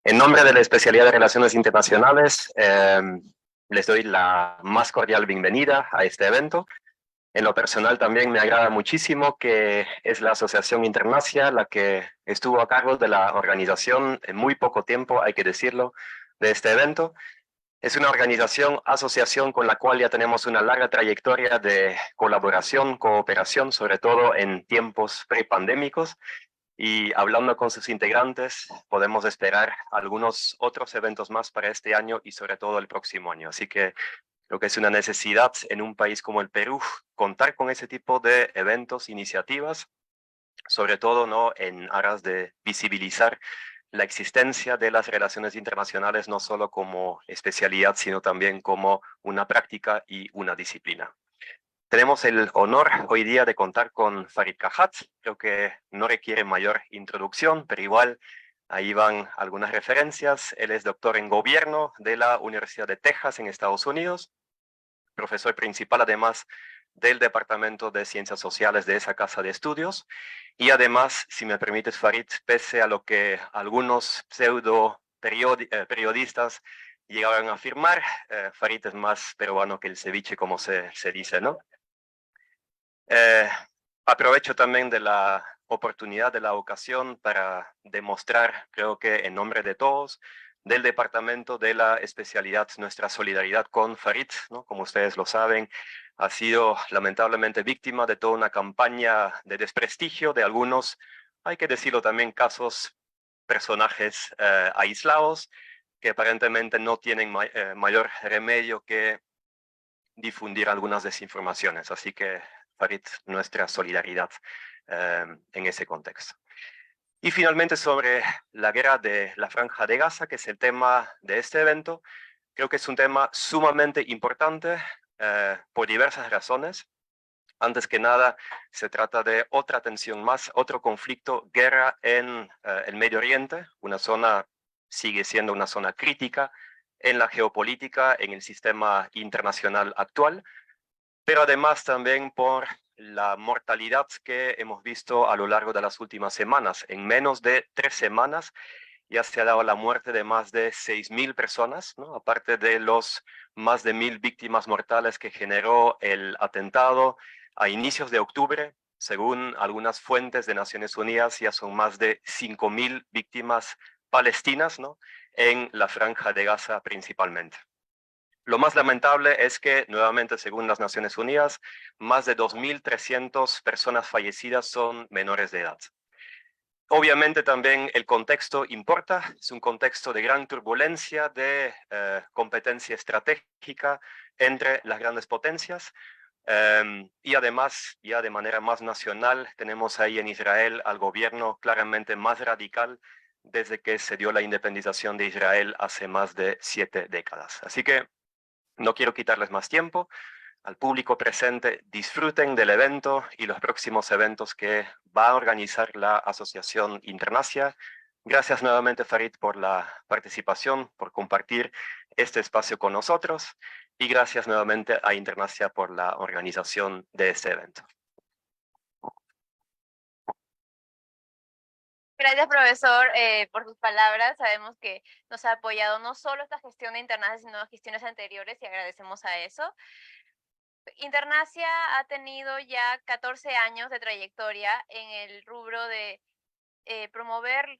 En nombre de la especialidad de Relaciones Internacionales, les doy la más cordial bienvenida a este evento. En lo personal también me agrada muchísimo que es la Asociación Internacia la que estuvo a cargo de la organización en muy poco tiempo, hay que decirlo, de este evento. Es una asociación con la cual ya tenemos una larga trayectoria de colaboración, cooperación, sobre todo en tiempos prepandémicos. Y hablando con sus integrantes, podemos esperar algunos otros eventos más para este año y sobre todo el próximo año. Así que creo que es una necesidad en un país como el Perú contar con ese tipo de eventos, iniciativas, sobre todo ¿no? en aras de visibilizar la existencia de las relaciones internacionales no solo como especialidad, sino también como una práctica y una disciplina. Tenemos el honor hoy día de contar con Farid Kahat. Creo que no requiere mayor introducción, pero igual ahí van algunas referencias. Él es doctor en gobierno de la Universidad de Texas en Estados Unidos, profesor principal además del Departamento de Ciencias Sociales de esa casa de estudios. Y además, si me permites, Farid, pese a lo que algunos periodistas llegaban a afirmar, Farid es más peruano que el ceviche, como se dice, ¿no? Eh, Aprovecho también de la oportunidad, de la ocasión para demostrar, creo que en nombre de todos, del departamento de la especialidad, nuestra solidaridad con Farid, ¿no? Como ustedes lo saben, ha sido lamentablemente víctima de toda una campaña de desprestigio de algunos, hay que decirlo también, casos, personajes aislados que aparentemente no tienen mayor remedio que difundir algunas desinformaciones. Así que, Farid, nuestra solidaridad en ese contexto. Y finalmente sobre la guerra de la Franja de Gaza, que es el tema de este evento, creo que es un tema sumamente importante por diversas razones. Antes que nada, se trata de otra tensión más, otro conflicto, guerra en el Medio Oriente, una zona, sigue siendo una zona crítica en la geopolítica, en el sistema internacional actual, pero además también por la mortalidad que hemos visto a lo largo de las últimas semanas. En menos de 3 semanas ya se ha dado la muerte de más de 6.000 personas, ¿no? Aparte de los más de 1.000 víctimas mortales que generó el atentado a inicios de octubre. Según algunas fuentes de Naciones Unidas, ya son más de 5.000 víctimas palestinas, ¿no? En la Franja de Gaza principalmente. Lo más lamentable es que, nuevamente, según las Naciones Unidas, más de 2.300 personas fallecidas son menores de edad. Obviamente también el contexto importa, es un contexto de gran turbulencia, de competencia estratégica entre las grandes potencias. Y además, ya de manera más nacional, tenemos ahí en Israel al gobierno claramente más radical desde que se dio la independización de Israel hace más de 7 décadas. Así que no quiero quitarles más tiempo. Al público presente, disfruten del evento y los próximos eventos que va a organizar la Asociación Internacia. Gracias nuevamente, Farid, por la participación, por compartir este espacio con nosotros y gracias nuevamente a Internacia por la organización de este evento. Gracias, profesor, por sus palabras. Sabemos que nos ha apoyado no solo esta gestión de Internacia, sino gestiones anteriores y agradecemos a eso. Internacia ha tenido ya 14 años de trayectoria en el rubro de promover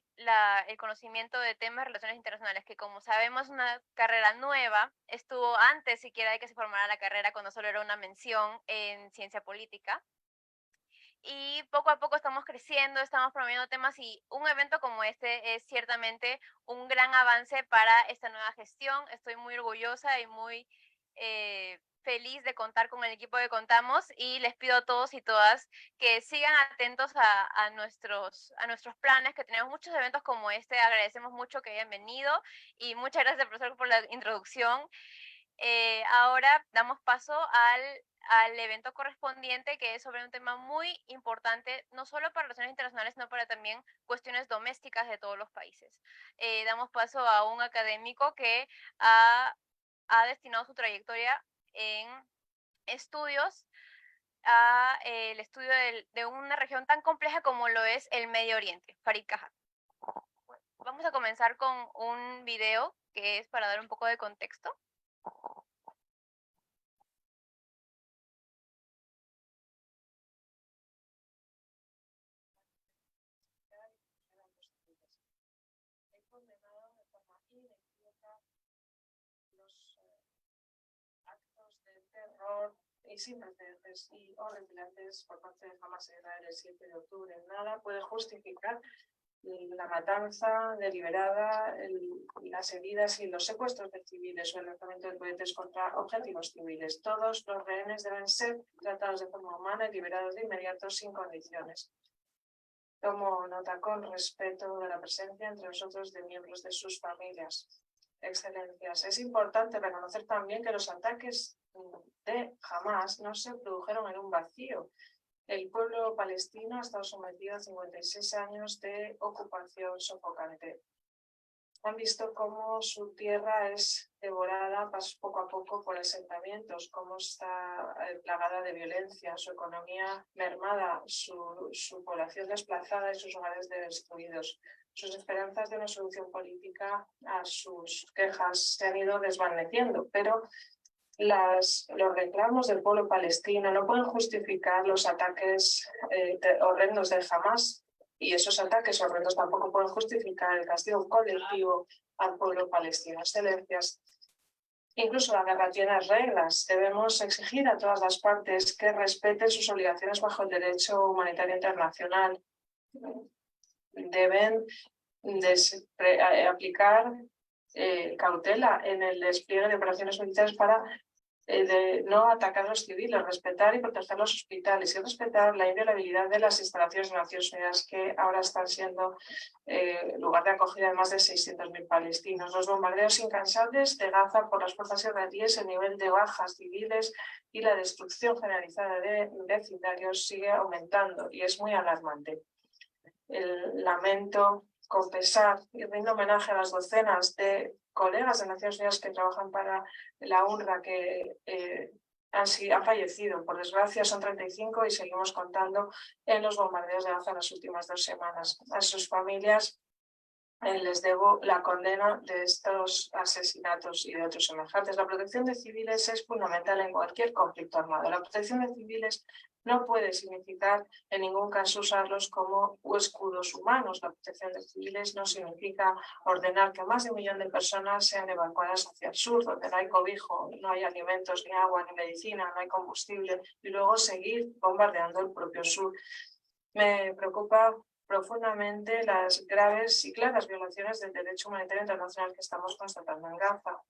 el conocimiento de temas de relaciones internacionales, que como sabemos es una carrera nueva, estuvo antes siquiera de que se formara la carrera cuando solo era una mención en ciencia política. Y poco a poco estamos creciendo, estamos promoviendo temas y un evento como este es ciertamente un gran avance para esta nueva gestión. Estoy muy orgullosa y muy feliz de contar con el equipo que contamos y les pido a todos y todas que sigan atentos a nuestros planes, que tenemos muchos eventos como este. Agradecemos mucho que hayan venido y muchas gracias, profesor, por la introducción. Ahora damos paso al evento correspondiente, que es sobre un tema muy importante, no solo para relaciones internacionales, sino para también cuestiones domésticas de todos los países. Damos paso a un académico que ha destinado su trayectoria en estudios a el estudio de una región tan compleja como lo es el Medio Oriente. Farid Kahat. Vamos a comenzar con un video que es para dar un poco de contexto. Actos de terror y sin precedentes y horripilantes por parte de Hamas en Israel el 7 de octubre. Nada puede justificar la matanza deliberada, las heridas y los secuestros de civiles o el lanzamiento de cohetes contra objetivos civiles. Todos los rehenes deben ser tratados de forma humana y liberados de inmediato sin condiciones. Tomo nota con respeto de la presencia entre nosotros de miembros de sus familias. Excelencias, es importante reconocer también que los ataques de Hamas no se produjeron en un vacío. El pueblo palestino ha estado sometido a 56 años de ocupación sofocante. Han visto cómo su tierra es devorada poco a poco por asentamientos, cómo está plagada de violencia, su economía mermada, su población desplazada y sus hogares destruidos. Sus esperanzas de una solución política a sus quejas se han ido desvaneciendo, pero los reclamos del pueblo palestino no pueden justificar los ataques horrendos de Hamas, y esos ataques horrendos tampoco pueden justificar el castigo colectivo al pueblo palestino. Excelencias, incluso la guerra tiene reglas. Debemos exigir a todas las partes que respeten sus obligaciones bajo el derecho humanitario internacional. Deben aplicar cautela en el despliegue de operaciones militares para de no atacar a los civiles, respetar y proteger los hospitales y respetar la inviolabilidad de las instalaciones de Naciones Unidas que ahora están siendo lugar de acogida de más de 600.000 palestinos. Los bombardeos incansables de Gaza por las fuerzas israelíes, el nivel de bajas civiles y la destrucción generalizada de vecindarios sigue aumentando y es muy alarmante. Lamento con pesar y rindo homenaje a las docenas de colegas de Naciones Unidas que trabajan para la UNRWA que han fallecido. Por desgracia son 35 y seguimos contando en los bombardeos de Gaza en las últimas 2 semanas. A sus familias les debo la condena de estos asesinatos y de otros semejantes. La protección de civiles es fundamental en cualquier conflicto armado. La protección de civiles no puede significar en ningún caso usarlos como escudos humanos. La protección de civiles no significa ordenar que más de 1 millón de personas sean evacuadas hacia el sur, donde no hay cobijo, no hay alimentos, ni agua, ni medicina, no hay combustible, y luego seguir bombardeando el propio sur. Me preocupa profundamente las graves y claras violaciones del derecho humanitario internacional que estamos constatando en Gaza.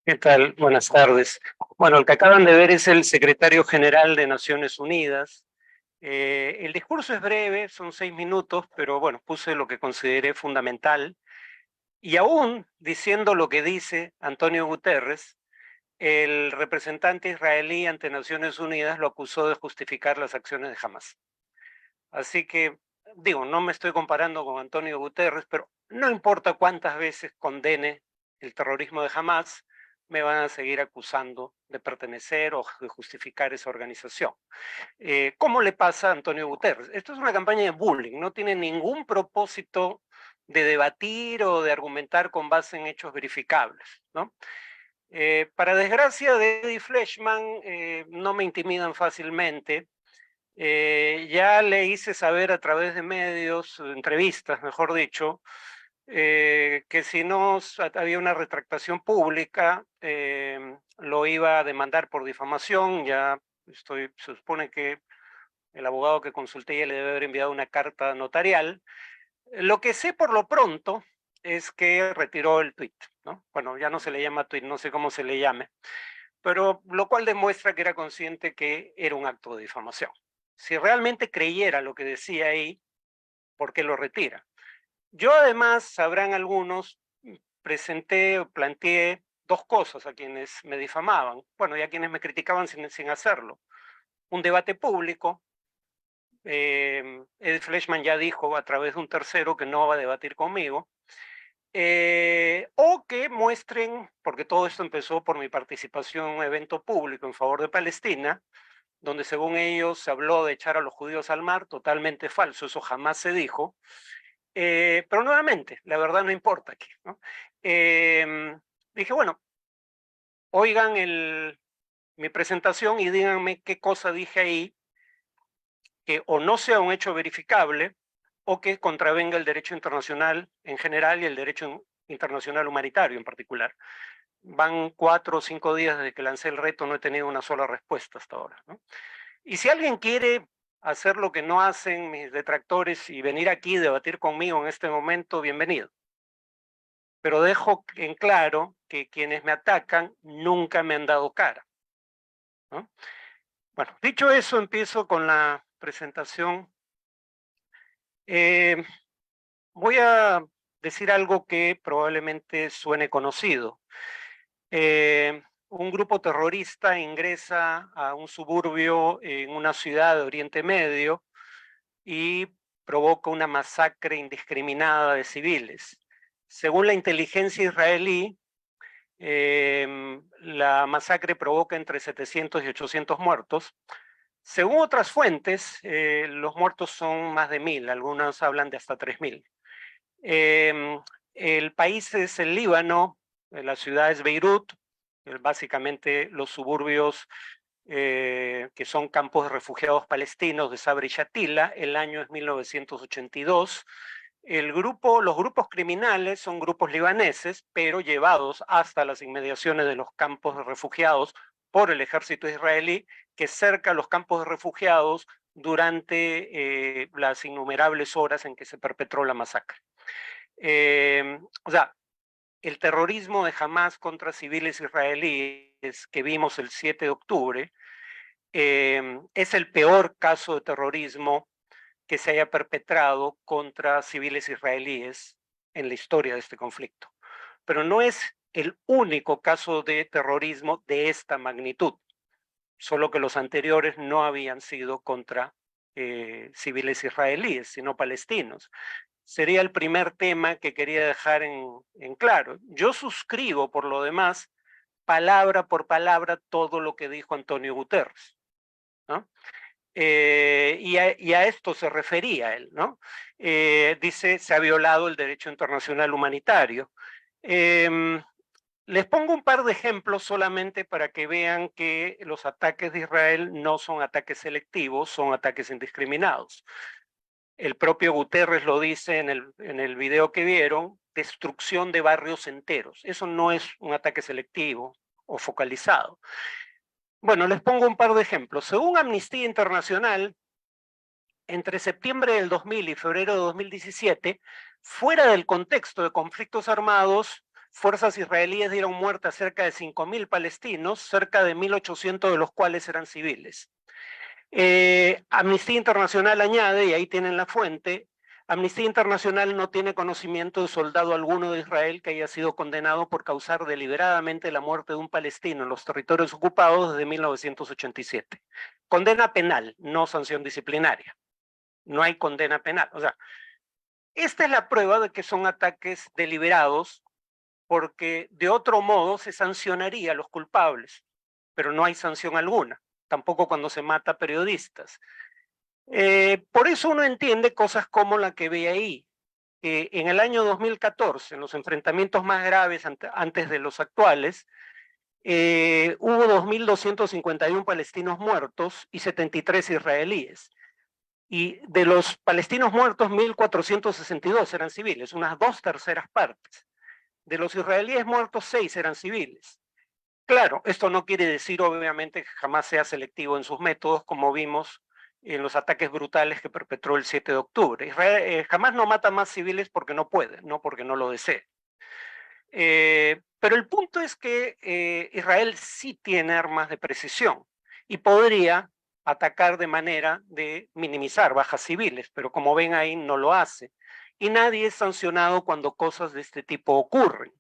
¿Qué tal? Buenas tardes. Bueno, el que acaban de ver es el secretario general de Naciones Unidas. El discurso es breve, son 6 minutos, pero bueno, puse lo que consideré fundamental. Y aún diciendo lo que dice Antonio Guterres, el representante israelí ante Naciones Unidas lo acusó de justificar las acciones de Hamas. Así que, digo, no me estoy comparando con Antonio Guterres, pero no importa cuántas veces condene el terrorismo de Hamas, me van a seguir acusando de pertenecer o de justificar esa organización. ¿Cómo le pasa a Antonio Guterres? Esto es una campaña de bullying, no tiene ningún propósito de debatir o de argumentar con base en hechos verificables, ¿no? Para desgracia de Eddie Fleischmann, no me intimidan fácilmente. Ya le hice saber a través de medios, entrevistas, mejor dicho, que si no había una retractación pública, lo iba a demandar por difamación. Ya se supone que el abogado que consulté ya le debe haber enviado una carta notarial. Lo que sé por lo pronto es que retiró el tuit, ¿no? Bueno, ya no se le llama tuit, no sé cómo se le llame, pero lo cual demuestra que era consciente que era un acto de difamación. Si realmente creyera lo que decía ahí, ¿por qué lo retira? Yo además, sabrán algunos, presenté o planteé 2 cosas a quienes me difamaban, bueno, y a quienes me criticaban sin hacerlo. Un debate público. Ed Fleischmann ya dijo a través de un tercero que no va a debatir conmigo. o que muestren, porque todo esto empezó por mi participación en un evento público en favor de Palestina, donde según ellos se habló de echar a los judíos al mar, totalmente falso, eso jamás se dijo. Pero nuevamente, la verdad no importa aquí, ¿no? Dije, bueno, oigan mi presentación y díganme qué cosa dije ahí que o no sea un hecho verificable o que contravenga el derecho internacional en general y el derecho internacional humanitario en particular. Van 4 o 5 días desde que lancé el reto, no he tenido una sola respuesta hasta ahora, ¿no? Y si alguien quiere hacer lo que no hacen mis detractores y venir aquí y debatir conmigo en este momento, bienvenido. Pero dejo en claro que quienes me atacan nunca me han dado cara, ¿no? Bueno, dicho eso, empiezo con la presentación. Voy a decir algo que probablemente suene conocido. Un grupo terrorista ingresa a un suburbio en una ciudad de Oriente Medio y provoca una masacre indiscriminada de civiles. Según la inteligencia israelí, la masacre provoca entre 700 y 800 muertos. Según otras fuentes, los muertos son más de 1000, algunas hablan de hasta 3000. El país es el Líbano, la ciudad es Beirut, básicamente los suburbios que son campos de refugiados palestinos de Sabra y Shatila, el año es 1982. Los grupos criminales son grupos libaneses, pero llevados hasta las inmediaciones de los campos de refugiados por el ejército israelí, que cerca los campos de refugiados durante las innumerables horas en que se perpetró la masacre. O sea, el terrorismo de Hamás contra civiles israelíes que vimos el 7 de octubre es el peor caso de terrorismo que se haya perpetrado contra civiles israelíes en la historia de este conflicto. Pero no es el único caso de terrorismo de esta magnitud, solo que los anteriores no habían sido contra civiles israelíes, sino palestinos. Sería el primer tema que quería dejar en claro. Yo suscribo, por lo demás, palabra por palabra todo lo que dijo Antonio Guterres, ¿no? Y a esto se refería él, ¿no? Dice, se ha violado el derecho internacional humanitario. Les pongo un par de ejemplos solamente para que vean que los ataques de Israel no son ataques selectivos, son ataques indiscriminados. El propio Guterres lo dice en el video que vieron, destrucción de barrios enteros. Eso no es un ataque selectivo o focalizado. Bueno, les pongo un par de ejemplos. Según Amnistía Internacional, entre septiembre del 2000 y febrero de 2017, fuera del contexto de conflictos armados, fuerzas israelíes dieron muerte a cerca de 5.000 palestinos, cerca de 1.800 de los cuales eran civiles. Amnistía Internacional añade, y ahí tienen la fuente, Amnistía Internacional no tiene conocimiento de soldado alguno de Israel que haya sido condenado por causar deliberadamente la muerte de un palestino en los territorios ocupados desde 1987. Condena penal, no sanción disciplinaria. No hay condena penal. O sea, esta es la prueba de que son ataques deliberados, porque de otro modo se sancionaría a los culpables, pero no hay sanción alguna, tampoco cuando se mata a periodistas. Por eso uno entiende cosas como la que ve ahí, que en el año 2014, en los enfrentamientos más graves antes de los actuales, hubo 2.251 palestinos muertos y 73 israelíes. Y de los palestinos muertos, 1.462 eran civiles, unas 2/3 partes. De los israelíes muertos, 6 eran civiles. Claro, esto no quiere decir obviamente que jamás sea selectivo en sus métodos, como vimos en los ataques brutales que perpetró el 7 de octubre. Jamás no mata más civiles porque no puede, no porque no lo desee. Pero el punto es que Israel sí tiene armas de precisión y podría atacar de manera de minimizar bajas civiles, pero como ven ahí no lo hace. Y nadie es sancionado cuando cosas de este tipo ocurren.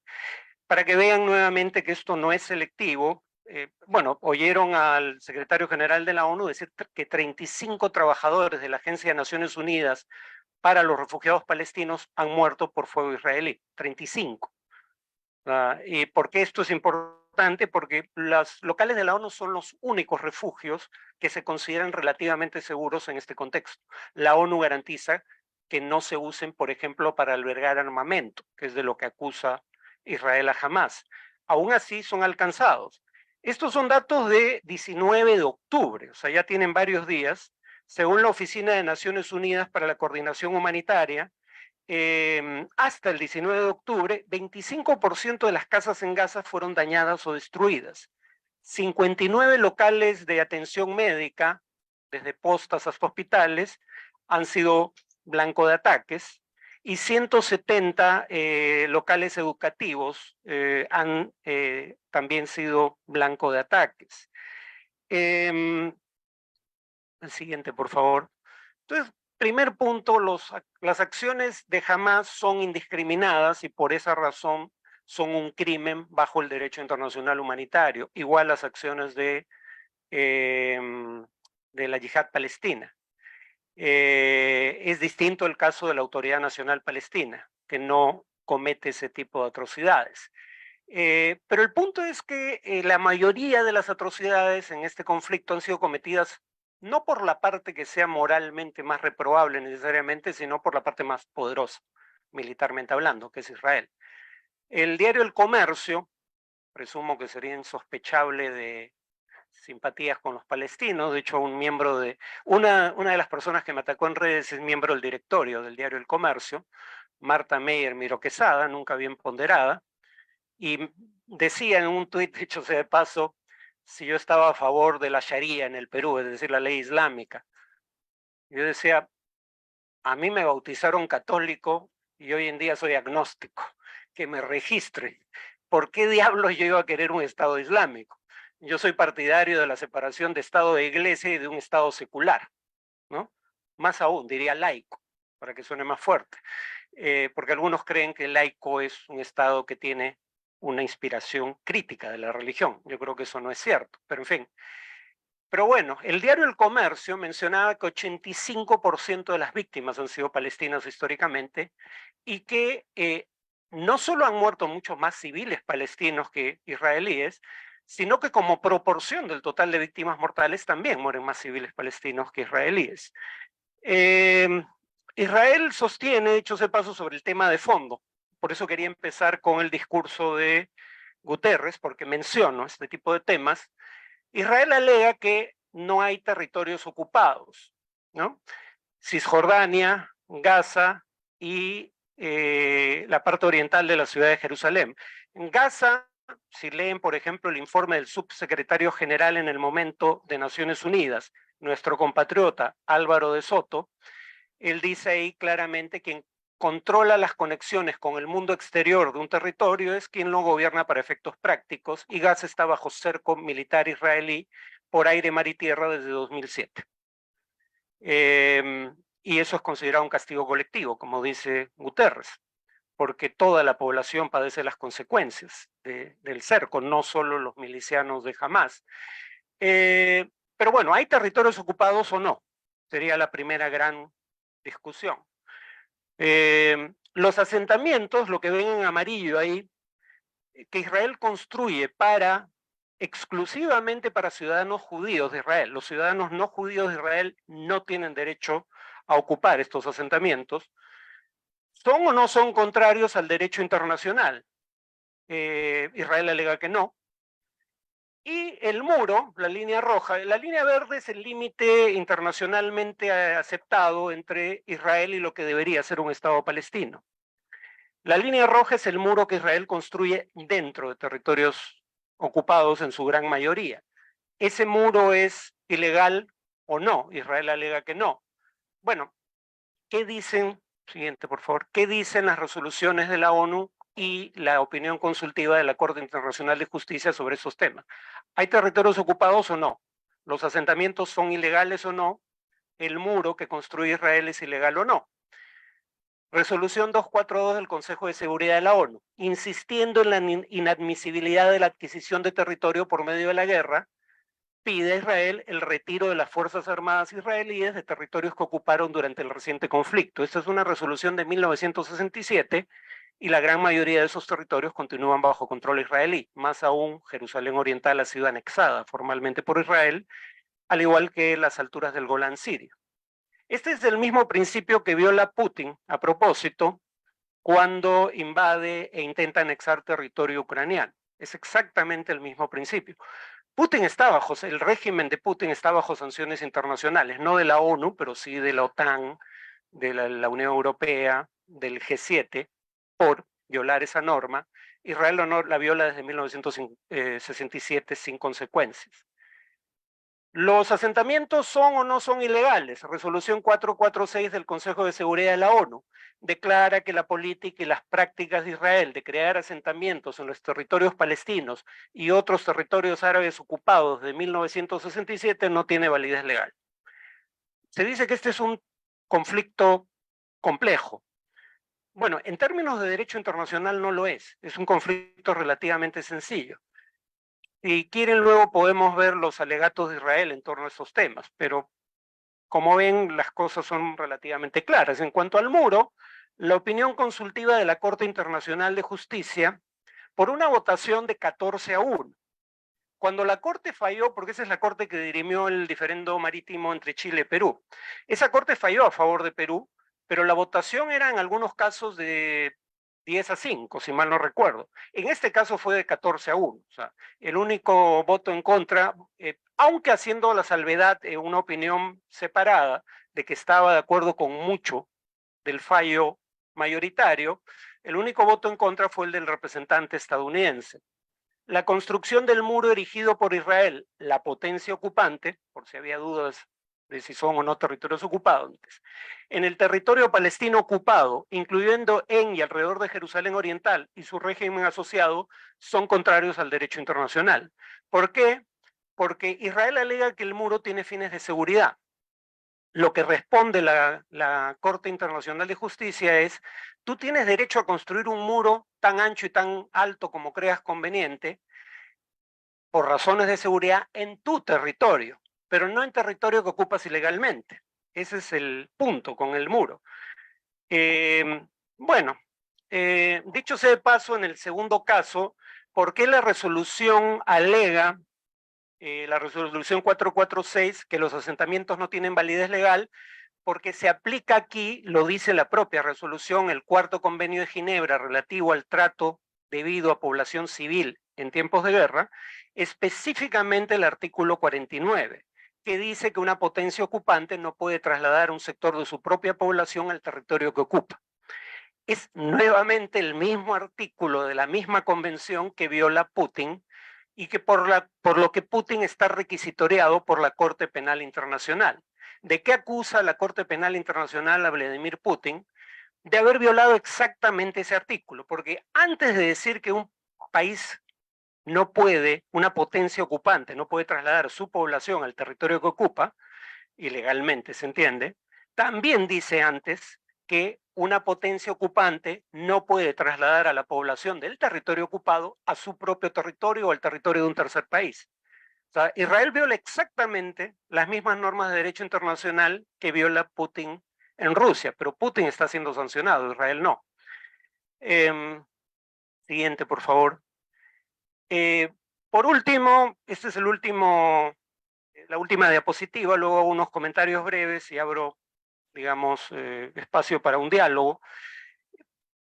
Para que vean nuevamente que esto no es selectivo, bueno, oyeron al secretario general de la ONU decir que 35 trabajadores de la Agencia de Naciones Unidas para los refugiados palestinos han muerto por fuego israelí, 35. ¿Y por qué esto es importante? Porque los locales de la ONU son los únicos refugios que se consideran relativamente seguros en este contexto. La ONU garantiza que no se usen, por ejemplo, para albergar armamento, que es de lo que acusa Israel a Hamás. Aún así son alcanzados. Estos son datos de 19 de octubre, o sea, ya tienen varios días. Según la Oficina de Naciones Unidas para la Coordinación Humanitaria, hasta el 19 de octubre, 25% de las casas en Gaza fueron dañadas o destruidas. 59 locales de atención médica, desde postas hasta hospitales, han sido blanco de ataques, y 170 locales educativos han también sido blanco de ataques. El siguiente, por favor. Entonces, primer punto, las acciones de Hamás son indiscriminadas y por esa razón son un crimen bajo el derecho internacional humanitario, igual las acciones de la yihad palestina. Es distinto el caso de la Autoridad Nacional Palestina, que no comete ese tipo de atrocidades. Pero el punto es que la mayoría de las atrocidades en este conflicto han sido cometidas no por la parte que sea moralmente más reprobable necesariamente, sino por la parte más poderosa, militarmente hablando, que es Israel. El diario El Comercio, presumo que sería insospechable de simpatías con los palestinos, de hecho un miembro de, una de las personas que me atacó en redes es miembro del directorio del diario El Comercio, Marta Meyer Miro Quesada, nunca bien ponderada, y decía en un tuit, dicho sea de paso, si yo estaba a favor de la Sharia en el Perú, es decir, la ley islámica. Yo decía, a mí me bautizaron católico y hoy en día soy agnóstico, que me registren. ¿Por qué diablos yo iba a querer un Estado islámico? Yo soy partidario de la separación de Estado e Iglesia y de un Estado secular, ¿no? Más aún, diría laico, para que suene más fuerte, porque algunos creen que el laico es un Estado que tiene una inspiración crítica de la religión. Yo creo que eso no es cierto, pero en fin. Pero bueno, el diario El Comercio mencionaba que 85% de las víctimas han sido palestinas históricamente y que no solo han muerto muchos más civiles palestinos que israelíes, sino que como proporción del total de víctimas mortales también mueren más civiles palestinos que israelíes. Israel sostiene, dicho sea de paso, sobre el tema de fondo. Por eso quería empezar con el discurso de Guterres, porque menciono este tipo de temas. Israel alega que no hay territorios ocupados, ¿no? Cisjordania, Gaza y la parte oriental de la ciudad de Jerusalén. En Gaza, si leen, por ejemplo, el informe del subsecretario general en el momento de Naciones Unidas, nuestro compatriota Álvaro de Soto, él dice ahí claramente que controla las conexiones con el mundo exterior de un territorio es quien lo gobierna para efectos prácticos, y Gaza está bajo cerco militar israelí por aire, mar y tierra desde 2007. Y eso es considerado un castigo colectivo, como dice Guterres, porque toda la población padece las consecuencias del cerco, no solo los milicianos de Hamás. Pero bueno, ¿hay territorios ocupados o no? Sería la primera gran discusión. Los asentamientos, lo que ven en amarillo ahí, que Israel construye exclusivamente para ciudadanos judíos de Israel. Los ciudadanos no judíos de Israel no tienen derecho a ocupar estos asentamientos. ¿Son o no son contrarios al derecho internacional? Israel alega que no. Y el muro, la línea roja, la línea verde es el límite internacionalmente aceptado entre Israel y lo que debería ser un Estado palestino. La línea roja es el muro que Israel construye dentro de territorios ocupados en su gran mayoría. ¿Ese muro es ilegal o no? Israel alega que no. Bueno, ¿qué dicen? Siguiente, por favor. ¿Qué dicen las resoluciones de la ONU y la opinión consultiva de la Corte Internacional de Justicia sobre esos temas? ¿Hay territorios ocupados o no? ¿Los asentamientos son ilegales o no? ¿El muro que construye Israel es ilegal o no? Resolución 242 del Consejo de Seguridad de la ONU, insistiendo en la inadmisibilidad de la adquisición de territorio por medio de la guerra, pide a Israel el retiro de las Fuerzas Armadas israelíes de territorios que ocuparon durante el reciente conflicto. Esta es una resolución de 1967 y la gran mayoría de esos territorios continúan bajo control israelí. Más aún, Jerusalén Oriental ha sido anexada formalmente por Israel, al igual que las alturas del Golán sirio. Este es el mismo principio que viola Putin, a propósito, cuando invade e intenta anexar territorio ucraniano. Es exactamente el mismo principio. Putin está bajo, el régimen de Putin está bajo sanciones internacionales, no de la ONU, pero sí de la OTAN, de la Unión Europea, del G7, por violar esa norma. Israel la viola desde 1967 sin consecuencias. ¿Los asentamientos son o no son ilegales? Resolución 446 del Consejo de Seguridad de la ONU declara que la política y las prácticas de Israel de crear asentamientos en los territorios palestinos y otros territorios árabes ocupados de 1967 no tiene validez legal. Se dice que este es un conflicto complejo. Bueno, en términos de derecho internacional no lo es un conflicto relativamente sencillo. Si quieren, luego podemos ver los alegatos de Israel en torno a esos temas, pero como ven, las cosas son relativamente claras. En cuanto al muro, la opinión consultiva de la Corte Internacional de Justicia, por una votación de 14-1. Cuando la Corte falló, porque esa es la Corte que dirimió el diferendo marítimo entre Chile y Perú, esa Corte falló a favor de Perú, pero la votación era en algunos casos de 10-5, si mal no recuerdo. En este caso fue de 14-1. O sea, el único voto en contra, aunque haciendo la salvedad, una opinión separada, de que estaba de acuerdo con mucho del fallo mayoritario, el único voto en contra fue el del representante estadounidense. La construcción del muro erigido por Israel, la potencia ocupante, por si había dudas de si son o no territorios ocupados, en el territorio palestino ocupado, incluyendo en y alrededor de Jerusalén Oriental y su régimen asociado, son contrarios al derecho internacional. ¿Por qué? Porque Israel alega que el muro tiene fines de seguridad. Lo que responde la Corte Internacional de Justicia es: tú tienes derecho a construir un muro tan ancho y tan alto como creas conveniente, por razones de seguridad, en tu territorio, pero no en territorio que ocupas ilegalmente. Ese es el punto con el muro. Bueno, dicho sea de paso, en el segundo caso, ¿por qué la resolución alega, la resolución 446, que los asentamientos no tienen validez legal? Porque se aplica aquí, lo dice la propia resolución, el cuarto convenio de Ginebra relativo al trato debido a población civil en tiempos de guerra, específicamente el artículo 49, que dice que una potencia ocupante no puede trasladar un sector de su propia población al territorio que ocupa. Es nuevamente el mismo artículo de la misma convención que viola Putin y que por lo que Putin está requisitoriado por la Corte Penal Internacional. ¿De qué acusa la Corte Penal Internacional a Vladimir Putin? De haber violado exactamente ese artículo, porque antes de decir que un país no puede, una potencia ocupante no puede trasladar su población al territorio que ocupa, ilegalmente se entiende, también dice antes que una potencia ocupante no puede trasladar a la población del territorio ocupado a su propio territorio o al territorio de un tercer país. O sea, Israel viola exactamente las mismas normas de derecho internacional que viola Putin en Rusia, pero Putin está siendo sancionado, Israel no. Siguiente, por favor. Por último, este es la última diapositiva, luego unos comentarios breves y abro, digamos, espacio para un diálogo,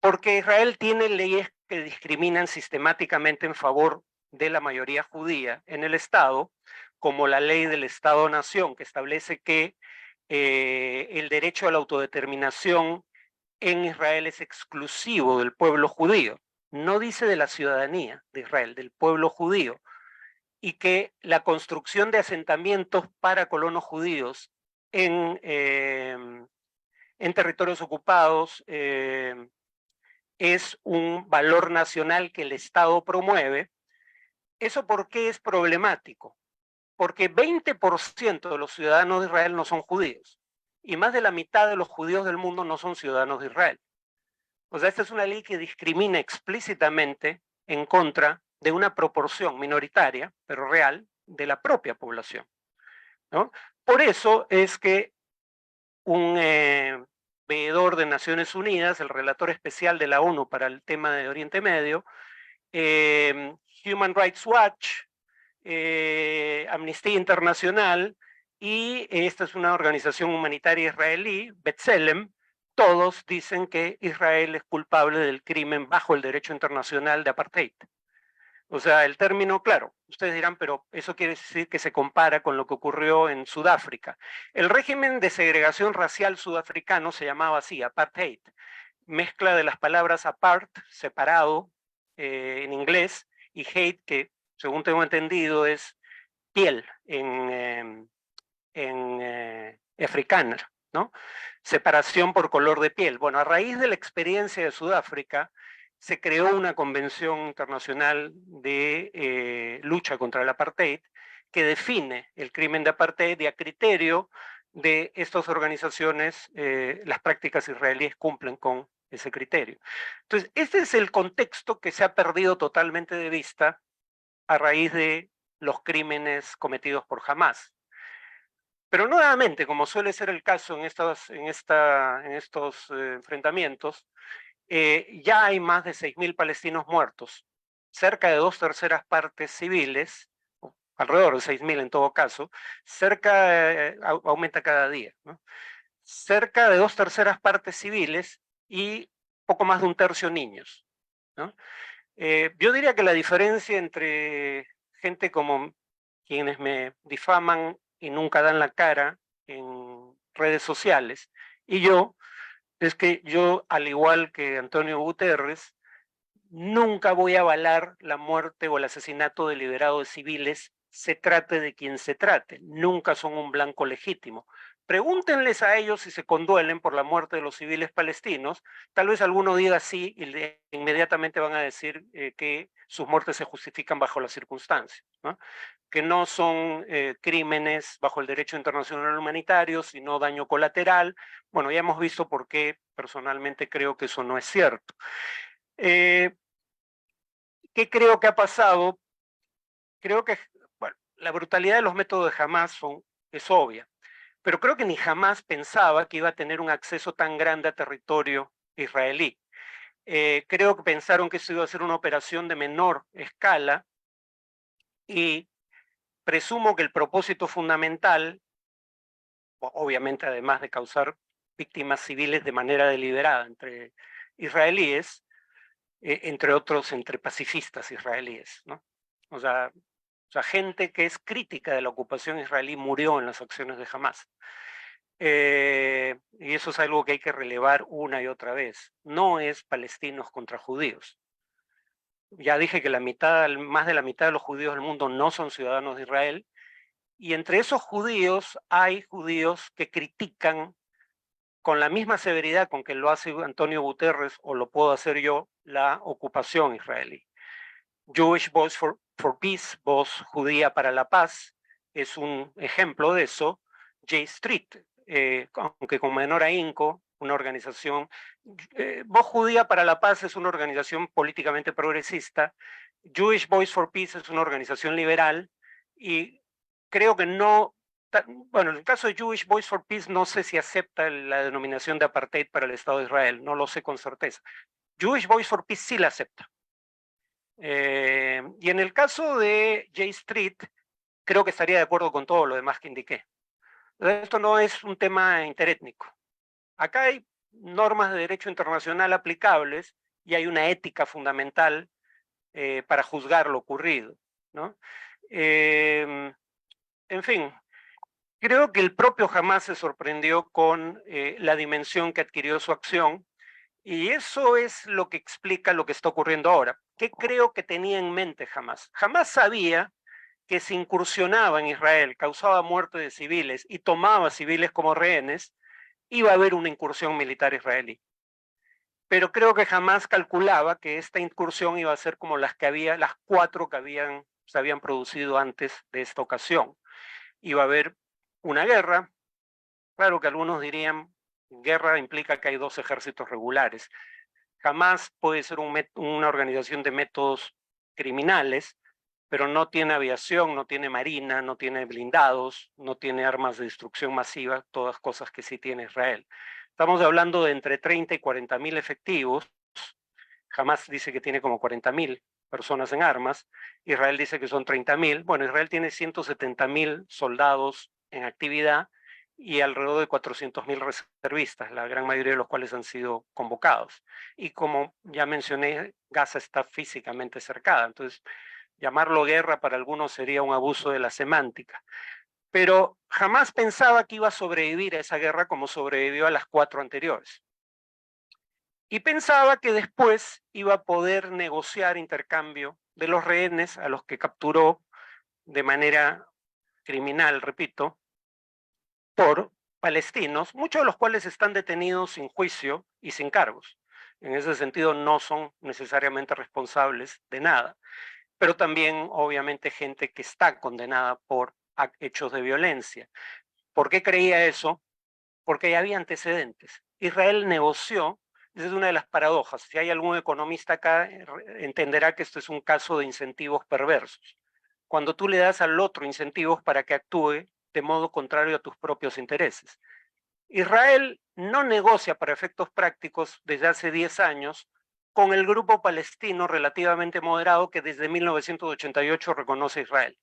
porque Israel tiene leyes que discriminan sistemáticamente en favor de la mayoría judía en el Estado, como la ley del Estado-Nación, que establece que el derecho a la autodeterminación en Israel es exclusivo del pueblo judío, no dice de la ciudadanía de Israel, del pueblo judío, y que la construcción de asentamientos para colonos judíos en territorios ocupados es un valor nacional que el Estado promueve. ¿Eso por qué es problemático? Porque 20% de los ciudadanos de Israel no son judíos, y más de la mitad de los judíos del mundo no son ciudadanos de Israel. O sea, esta es una ley que discrimina explícitamente en contra de una proporción minoritaria, pero real, de la propia población, ¿no? Por eso es que un veedor de Naciones Unidas, el relator especial de la ONU para el tema de Oriente Medio, Human Rights Watch, Amnistía Internacional, y esta es una organización humanitaria israelí, B'Tselem, todos dicen que Israel es culpable del crimen bajo el derecho internacional de apartheid. O sea, el término, claro, ustedes dirán, pero eso quiere decir que se compara con lo que ocurrió en Sudáfrica. El régimen de segregación racial sudafricano se llamaba así, apartheid, mezcla de las palabras apart, separado, en inglés, y hate, que según tengo entendido es piel en africáner, ¿no? Separación por color de piel. Bueno, a raíz de la experiencia de Sudáfrica, se creó una convención internacional de lucha contra el apartheid que define el crimen de apartheid y a criterio de estas organizaciones, las prácticas israelíes cumplen con ese criterio. Entonces, este es el contexto que se ha perdido totalmente de vista a raíz de los crímenes cometidos por Hamás. Pero nuevamente, como suele ser el caso en estos enfrentamientos, ya hay más de 6.000 palestinos muertos, cerca de 2/3 partes civiles, alrededor de 6.000 en todo caso, aumenta cada día, ¿no? Cerca de 2/3 partes civiles y poco más de 1/3 niños, ¿no? Yo diría que la diferencia entre gente como quienes me difaman y nunca dan la cara en redes sociales y yo, es que yo, al igual que Antonio Guterres, nunca voy a avalar la muerte o el asesinato deliberado de civiles, se trate de quien se trate, nunca son un blanco legítimo. Pregúntenles a ellos si se conduelen por la muerte de los civiles palestinos, tal vez alguno diga sí y inmediatamente van a decir que sus muertes se justifican bajo las circunstancias, ¿no? Que no son crímenes bajo el derecho internacional humanitario, sino daño colateral. Bueno, ya hemos visto por qué personalmente creo que eso no es cierto. ¿Qué creo que ha pasado? Creo que, bueno, la brutalidad de los métodos de Hamás es obvia, pero creo que ni Hamás pensaba que iba a tener un acceso tan grande a territorio israelí. Creo que pensaron que eso iba a ser una operación de menor escala y presumo que el propósito fundamental, obviamente además de causar víctimas civiles de manera deliberada entre israelíes, entre otros entre pacifistas israelíes, ¿no? O sea, gente que es crítica de la ocupación israelí murió en las acciones de Hamás. Y eso es algo que hay que relevar una y otra vez. No es palestinos contra judíos. Ya dije que más de la mitad de los judíos del mundo no son ciudadanos de Israel, y entre esos judíos hay judíos que critican con la misma severidad con que lo hace Antonio Guterres o lo puedo hacer yo, la ocupación israelí. Jewish Voice for Peace, Voz Judía para la Paz, es un ejemplo de eso. J Street, aunque con menor ahínco, una organización. Voz Judía para la Paz es una organización políticamente progresista. Jewish Voice for Peace es una organización liberal y creo que no. Bueno, en el caso de Jewish Voice for Peace no sé si acepta la denominación de apartheid para el Estado de Israel, no lo sé con certeza. Jewish Voice for Peace sí la acepta. Y en el caso de J Street, creo que estaría de acuerdo con todo lo demás que indiqué. Esto no es un tema interétnico. Acá hay normas de derecho internacional aplicables y hay una ética fundamental para juzgar lo ocurrido, ¿no? En fin, creo que el propio Hamás se sorprendió con la dimensión que adquirió su acción, y eso es lo que explica lo que está ocurriendo ahora. ¿Qué creo que tenía en mente Hamás? Hamás sabía que si incursionaba en Israel, causaba muerte de civiles y tomaba civiles como rehenes, iba a haber una incursión militar israelí. Pero creo que Hamás calculaba que esta incursión iba a ser como las 4 que se habían producido antes de esta ocasión. Iba a haber una guerra. Claro que algunos dirían, guerra implica que hay 2 ejércitos regulares. Hamás puede ser una organización de métodos criminales, pero no tiene aviación, no tiene marina, no tiene blindados, no tiene armas de destrucción masiva, todas cosas que sí tiene Israel. Estamos hablando de entre 30 y 40.000 efectivos. Hamas dice que tiene como 40.000 personas en armas, Israel dice que son 30.000. Bueno, Israel tiene 170.000 soldados en actividad y alrededor de 400.000 reservistas, la gran mayoría de los cuales han sido convocados. Y como ya mencioné, Gaza está físicamente cercada, entonces llamarlo guerra para algunos sería un abuso de la semántica. Pero jamás pensaba que iba a sobrevivir a esa guerra como sobrevivió a las 4 anteriores. Y pensaba que después iba a poder negociar intercambio de los rehenes a los que capturó de manera criminal, repito, por palestinos, muchos de los cuales están detenidos sin juicio y sin cargos. En ese sentido no son necesariamente responsables de nada, pero también obviamente gente que está condenada por hechos de violencia. ¿Por qué creía eso? Porque ya había antecedentes. Israel negoció. Esa es una de las paradojas. Si hay algún economista acá, entenderá que esto es un caso de incentivos perversos. Cuando tú le das al otro incentivos para que actúe de modo contrario a tus propios intereses. Israel no negocia para efectos prácticos desde hace 10 años con el grupo palestino relativamente moderado que desde 1988 reconoce a Israel.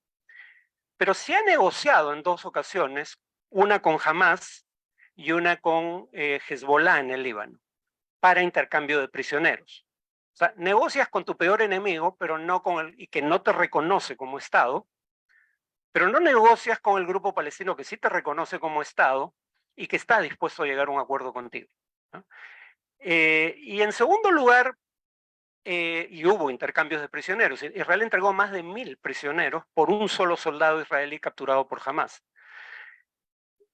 Pero sí ha negociado en 2 ocasiones, una con Hamas y una con Hezbollah en el Líbano, para intercambio de prisioneros. O sea, negocias con tu peor enemigo, pero no con y que no te reconoce como Estado, pero no negocias con el grupo palestino que sí te reconoce como Estado y que está dispuesto a llegar a un acuerdo contigo, ¿no? Y en segundo lugar, y hubo intercambios de prisioneros. Israel entregó más de 1.000 prisioneros por un solo soldado israelí capturado por Hamas.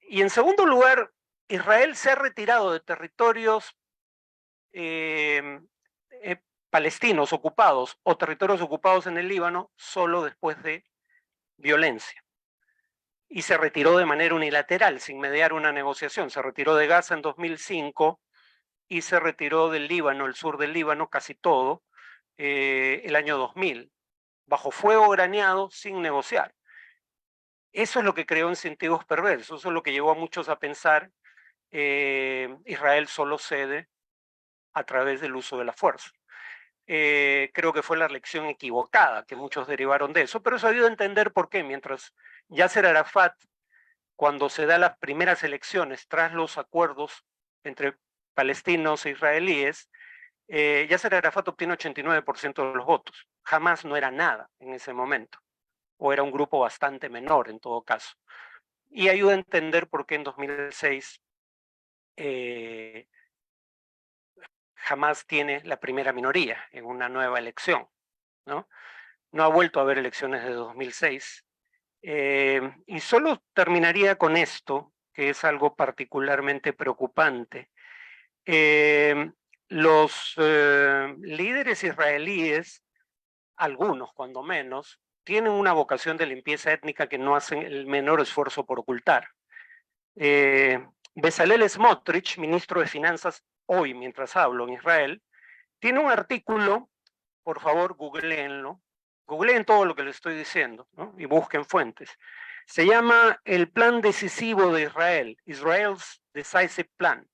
Y en segundo lugar, Israel se ha retirado de territorios palestinos ocupados o territorios ocupados en el Líbano solo después de violencia. Y se retiró de manera unilateral, sin mediar una negociación. Se retiró de Gaza en 2005 y se retiró del Líbano, el sur del Líbano, casi todo, el año 2000, bajo fuego graneado, sin negociar. Eso es lo que creó incentivos perversos, eso es lo que llevó a muchos a pensar Israel solo cede a través del uso de la fuerza. Creo que fue la lección equivocada, que muchos derivaron de eso, pero eso ayuda a entender por qué. Mientras Yasser Arafat, cuando se da las primeras elecciones tras los acuerdos entre palestinos e israelíes, Yasser Arafat obtiene 89% de los votos. Jamás no era nada en ese momento, o era un grupo bastante menor en todo caso. Y ayuda a entender por qué en 2006 Hamas tiene la primera minoría en una nueva elección, ¿no? No ha vuelto a haber elecciones de 2006. Y solo terminaría con esto, que es algo particularmente preocupante. Los líderes israelíes, algunos cuando menos, tienen una vocación de limpieza étnica que no hacen el menor esfuerzo por ocultar. Bezalel Smotrich, ministro de Finanzas, hoy mientras hablo en Israel, tiene un artículo, por favor googleenlo, googleen todo lo que les estoy diciendo, ¿no? Y busquen fuentes. Se llama El Plan Decisivo de Israel, Israel's Decisive Plan.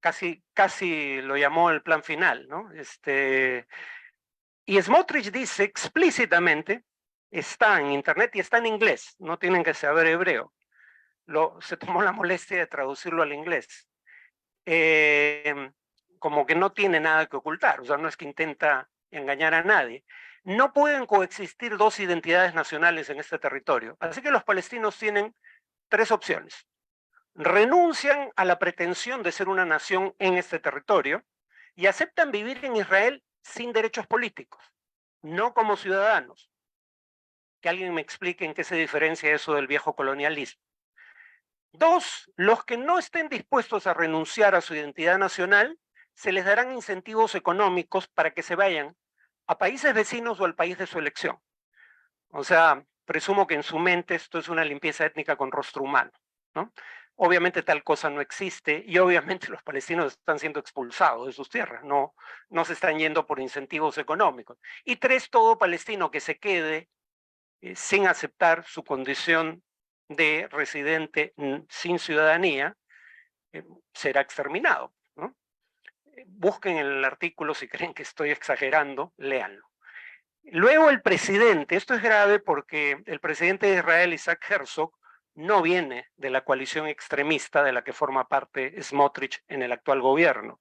Casi lo llamó el plan final, ¿no? Y Smotrich dice explícitamente, está en internet y está en inglés, no tienen que saber hebreo. Se tomó la molestia de traducirlo al inglés. Como que no tiene nada que ocultar, o sea, no es que intenta engañar a nadie. No pueden coexistir 2 identidades nacionales en este territorio. Así que los palestinos tienen 3 opciones. Renuncian a la pretensión de ser una nación en este territorio y aceptan vivir en Israel sin derechos políticos, no como ciudadanos. Que alguien me explique en qué se diferencia eso del viejo colonialismo. 2, los que no estén dispuestos a renunciar a su identidad nacional, se les darán incentivos económicos para que se vayan a países vecinos o al país de su elección. O sea, presumo que en su mente esto es una limpieza étnica con rostro humano, ¿no? Obviamente tal cosa no existe y obviamente los palestinos están siendo expulsados de sus tierras, no se están yendo por incentivos económicos. Y 3, todo palestino que se quede sin aceptar su condición de residente sin ciudadanía será exterminado, ¿no? Busquen el artículo si creen que estoy exagerando, léanlo. Luego el presidente, esto es grave porque el presidente de Israel, Isaac Herzog, no viene de la coalición extremista de la que forma parte Smotrich en el actual gobierno.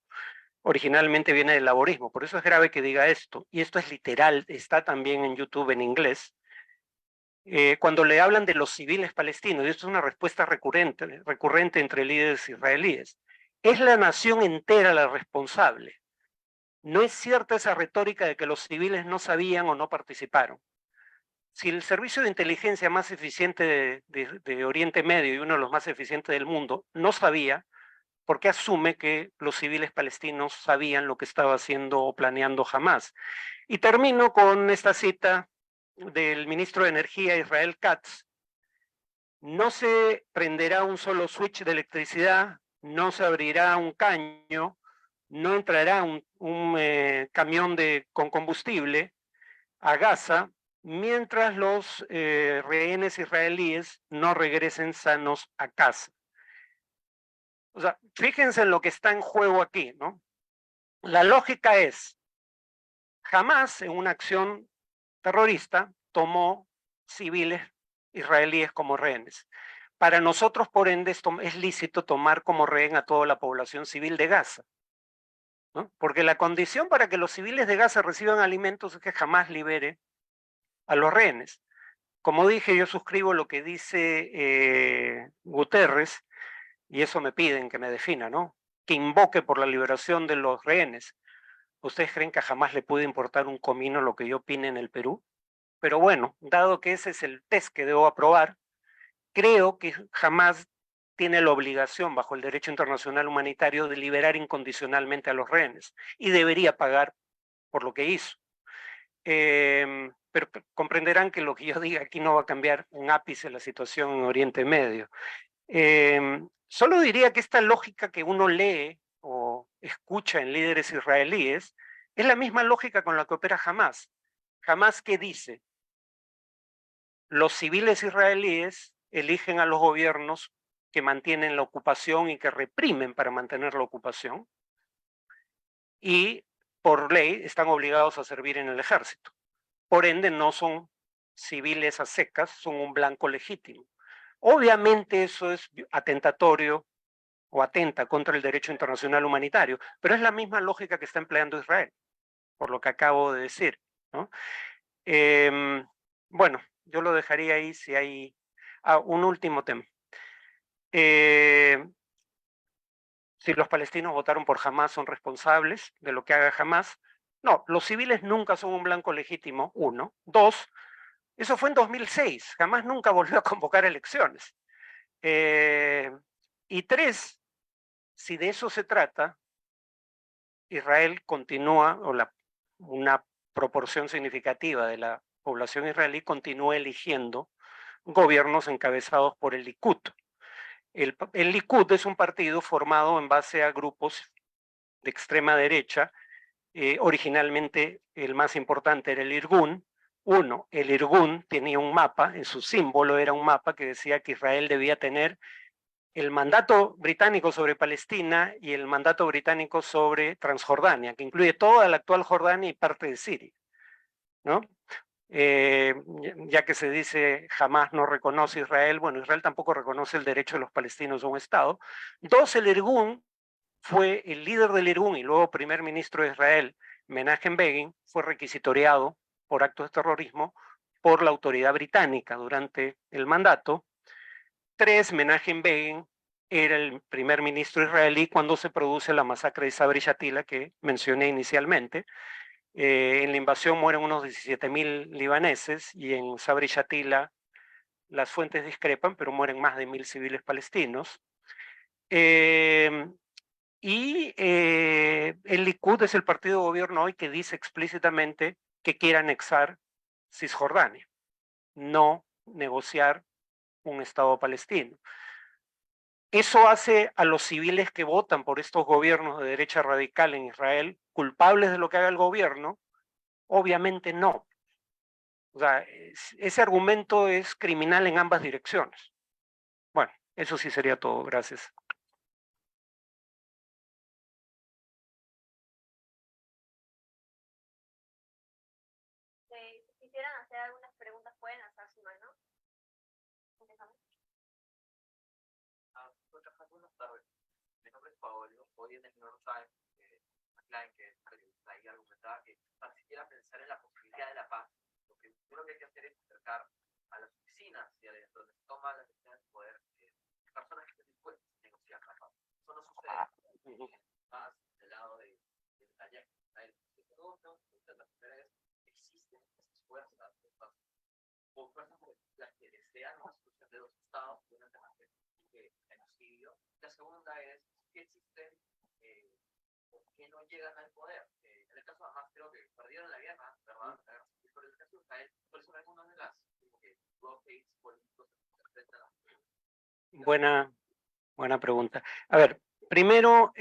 Originalmente viene del laborismo, por eso es grave que diga esto, y esto es literal, está también en YouTube en inglés. Cuando le hablan de los civiles palestinos, y esto es una respuesta recurrente entre líderes israelíes, es la nación entera la responsable. No es cierta esa retórica de que los civiles no sabían o no participaron. Si el servicio de inteligencia más eficiente de Oriente Medio y uno de los más eficientes del mundo no sabía, ¿por qué asume que los civiles palestinos sabían lo que estaba haciendo o planeando Hamás? Y termino con esta cita del ministro de Energía, Israel Katz. No se prenderá un solo switch de electricidad, no se abrirá un caño, no entrará un camión con combustible a Gaza mientras los rehenes israelíes no regresen sanos a casa. O sea, fíjense en lo que está en juego aquí, ¿no? La lógica es, Hamás en una acción terrorista tomó civiles israelíes como rehenes. Para nosotros, por ende, es lícito tomar como rehén a toda la población civil de Gaza, ¿no? Porque la condición para que los civiles de Gaza reciban alimentos es que jamás libere a los rehenes. Como dije, yo suscribo lo que dice Guterres, y eso me piden que me defina, ¿no? Que invoque por la liberación de los rehenes. ¿Ustedes creen que jamás le puede importar un comino lo que yo opine en el Perú? Pero bueno, dado que ese es el test que debo aprobar, creo que jamás tiene la obligación bajo el derecho internacional humanitario de liberar incondicionalmente a los rehenes y debería pagar por lo que hizo. Pero comprenderán que lo que yo diga aquí no va a cambiar un ápice la situación en Oriente Medio. Solo diría que esta lógica que uno lee o escucha en líderes israelíes es la misma lógica con la que opera Hamás. Hamás, ¿qué dice? Los civiles israelíes eligen a los gobiernos que mantienen la ocupación y que reprimen para mantener la ocupación, y por ley están obligados a servir en el ejército. Por ende, no son civiles a secas, son un blanco legítimo. Obviamente eso es atentatorio o atenta contra el derecho internacional humanitario, pero es la misma lógica que está empleando Israel, por lo que acabo de decir, ¿no? Bueno, yo lo dejaría ahí si hay... un último tema. Si los palestinos votaron por Hamás son responsables de lo que haga Hamás. No, los civiles nunca son un blanco legítimo, 1. 2, eso fue en 2006, Hamás nunca volvió a convocar elecciones. Y 3, si de eso se trata, Israel continúa, o una proporción significativa de la población israelí continúa eligiendo gobiernos encabezados por el Likud. El Likud es un partido formado en base a grupos de extrema derecha. Originalmente el más importante era el Irgun. El Irgun tenía un mapa, en su símbolo era un mapa que decía que Israel debía tener el mandato británico sobre Palestina y el mandato británico sobre Transjordania, que incluye toda la actual Jordania y parte de Siria, ¿no? Ya que se dice jamás no reconoce Israel, bueno, Israel tampoco reconoce el derecho de los palestinos a un Estado. 2, el Irgun fue el líder del Irgun y luego primer ministro de Israel, Menachem Begin, fue requisitoriado por actos de terrorismo por la autoridad británica durante el mandato. 3, Menachem Begin era el primer ministro israelí cuando se produce la masacre de Sabri Shatila que mencioné inicialmente. En la invasión mueren unos 17.000 libaneses y en Sabri Shatila las fuentes discrepan, pero mueren más de 1.000 civiles palestinos. El Likud es el partido de gobierno hoy que dice explícitamente que quiere anexar Cisjordania, no negociar un Estado palestino. ¿Eso hace a los civiles que votan por estos gobiernos de derecha radical en Israel culpables de lo que haga el gobierno? Obviamente no. O sea, ese argumento es criminal en ambas direcciones. Bueno, eso sí sería todo. Gracias. Si quisieran hacer algunas preguntas, pueden alzar su mano. Empezamos. Buenas tardes. Mi nombre es Paolo. Hoy en el New York Times, McLean, que ahí argumentaba que para siquiera pensar en la posibilidad de la paz, lo que primero que hay que hacer es acercar a las oficinas y a donde se toman las decisiones de poder personas que estén dispuestas a negociar la paz. Eso no sucede más del lado de Netanyahu. La segunda, la primera es, existen estas fuerzas de paz, o fuerzas las que desean una solución de dos estados y una alternativa de genocidio. La segunda es que existen o que no llegan al poder. En el caso de Hamas creo que perdieron la guerra, ¿verdad? Pero en el caso de Israel, ¿cuáles son algunas de las blockades políticos que se enfrentan a? Buena pregunta. A ver, primero,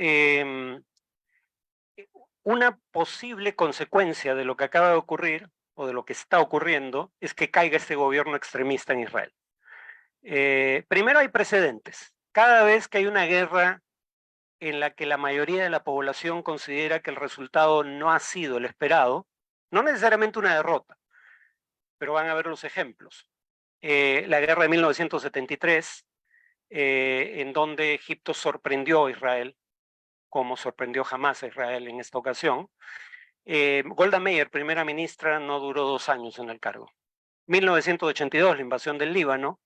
una posible consecuencia de lo que acaba de ocurrir, o de lo que está ocurriendo, es que caiga este gobierno extremista en Israel. Primero hay precedentes. Cada vez que hay una guerra en la que la mayoría de la población considera que el resultado no ha sido el esperado, no necesariamente una derrota, pero van a ver los ejemplos. La guerra de 1973, en donde Egipto sorprendió a Israel, como sorprendió jamás a Israel en esta ocasión. Golda Meir, primera ministra, no duró 2 años en el cargo. 1982, la invasión del Líbano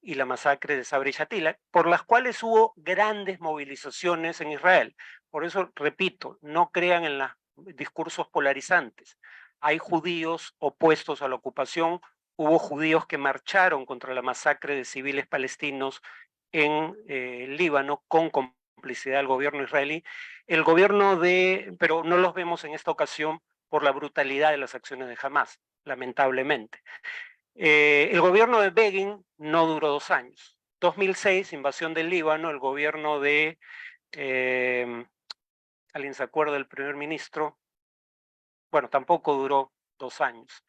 y la masacre de Sabra y Shatila, por las cuales hubo grandes movilizaciones en Israel. Por eso, repito, no crean en los discursos polarizantes. Hay judíos opuestos a la ocupación, hubo judíos que marcharon contra la masacre de civiles palestinos en el Líbano con complicidad del gobierno israelí. El gobierno pero no los vemos en esta ocasión por la brutalidad de las acciones de Hamas, lamentablemente. El gobierno de Begin no duró 2 años. 2006, invasión del Líbano, el gobierno de, ¿alguien se acuerda del primer ministro? Bueno, tampoco duró 2 años.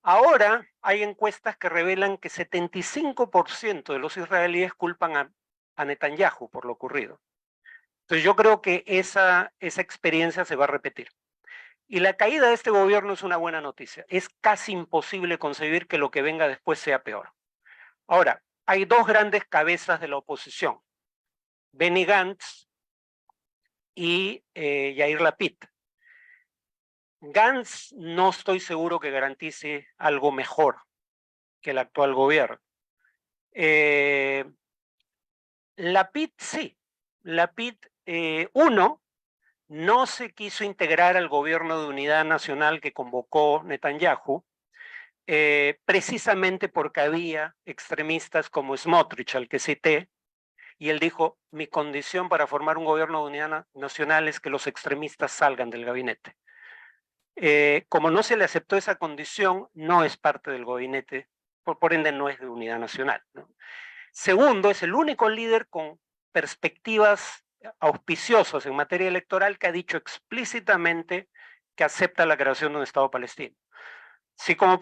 Ahora hay encuestas que revelan que 75% de los israelíes culpan a Netanyahu por lo ocurrido. Entonces yo creo que esa experiencia se va a repetir. Y la caída de este gobierno es una buena noticia. Es casi imposible concebir que lo que venga después sea peor. Ahora, hay 2 grandes cabezas de la oposición, Benny Gantz y Yair Lapid. Gantz no estoy seguro que garantice algo mejor que el actual gobierno. Lapid sí. Lapid, uno, no se quiso integrar al gobierno de unidad nacional que convocó Netanyahu, precisamente porque había extremistas como Smotrich, al que cité, y él dijo, mi condición para formar un gobierno de unidad nacional es que los extremistas salgan del gabinete. Como no se le aceptó esa condición, no es parte del gabinete, por ende no es de unidad nacional, ¿no? Segundo, es el único líder con perspectivas auspiciosas en materia electoral que ha dicho explícitamente que acepta la creación de un Estado palestino. Si como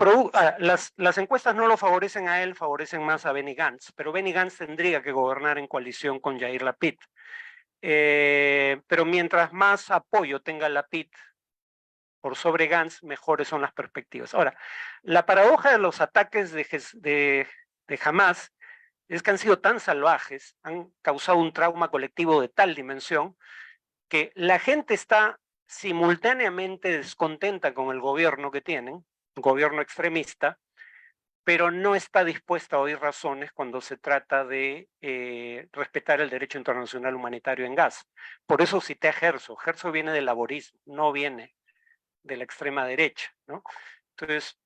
las encuestas no lo favorecen a él, favorecen más a Benny Gantz, pero Benny Gantz tendría que gobernar en coalición con Yair Lapid. Pero mientras más apoyo tenga Lapid por sobre Gantz, mejores son las perspectivas. Ahora, la paradoja de los ataques de Hamas es que han sido tan salvajes, han causado un trauma colectivo de tal dimensión, que la gente está simultáneamente descontenta con el gobierno que tienen, un gobierno extremista, pero no está dispuesta a oír razones cuando se trata de respetar el derecho internacional humanitario en Gaza. Por eso cité a Herzog. Herzog viene del laborismo, no viene de la extrema derecha, ¿no? Entonces,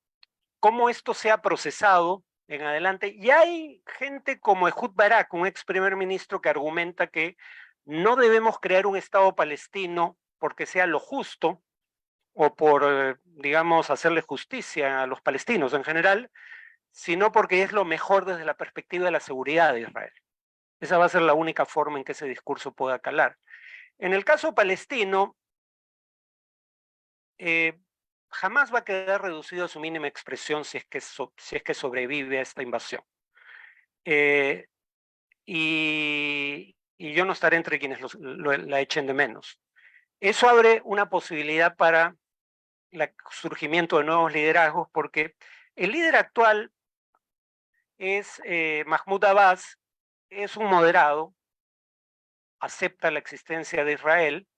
¿cómo esto se ha procesado en adelante? Y hay gente como Ehud Barak, un ex primer ministro, que argumenta que no debemos crear un Estado palestino porque sea lo justo o por, digamos, hacerle justicia a los palestinos en general, sino porque es lo mejor desde la perspectiva de la seguridad de Israel. Esa va a ser la única forma en que ese discurso pueda calar. En el caso palestino, jamás va a quedar reducido a su mínima expresión si es que sobrevive a esta invasión. Y yo no estaré entre quienes la echen de menos. Eso abre una posibilidad para el surgimiento de nuevos liderazgos, porque el líder actual es Mahmoud Abbas, es un moderado, acepta la existencia de Israel,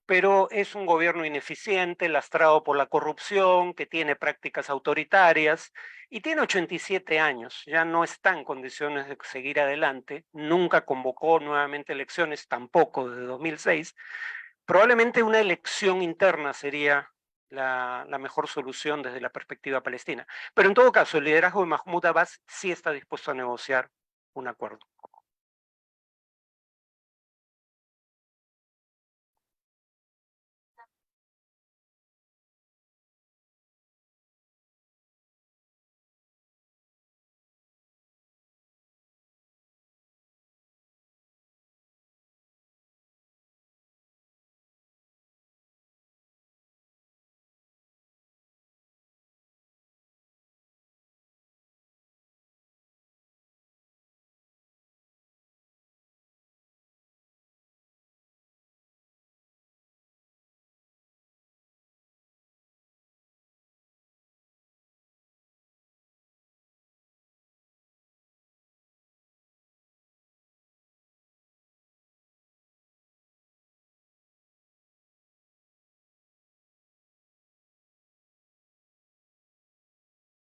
pero es un gobierno ineficiente, lastrado por la corrupción, que tiene prácticas autoritarias y tiene 87 años, ya no está en condiciones de seguir adelante, nunca convocó nuevamente elecciones, tampoco desde 2006. Probablemente una elección interna sería la mejor solución desde la perspectiva palestina. Pero en todo caso, el liderazgo de Mahmoud Abbas sí está dispuesto a negociar un acuerdo.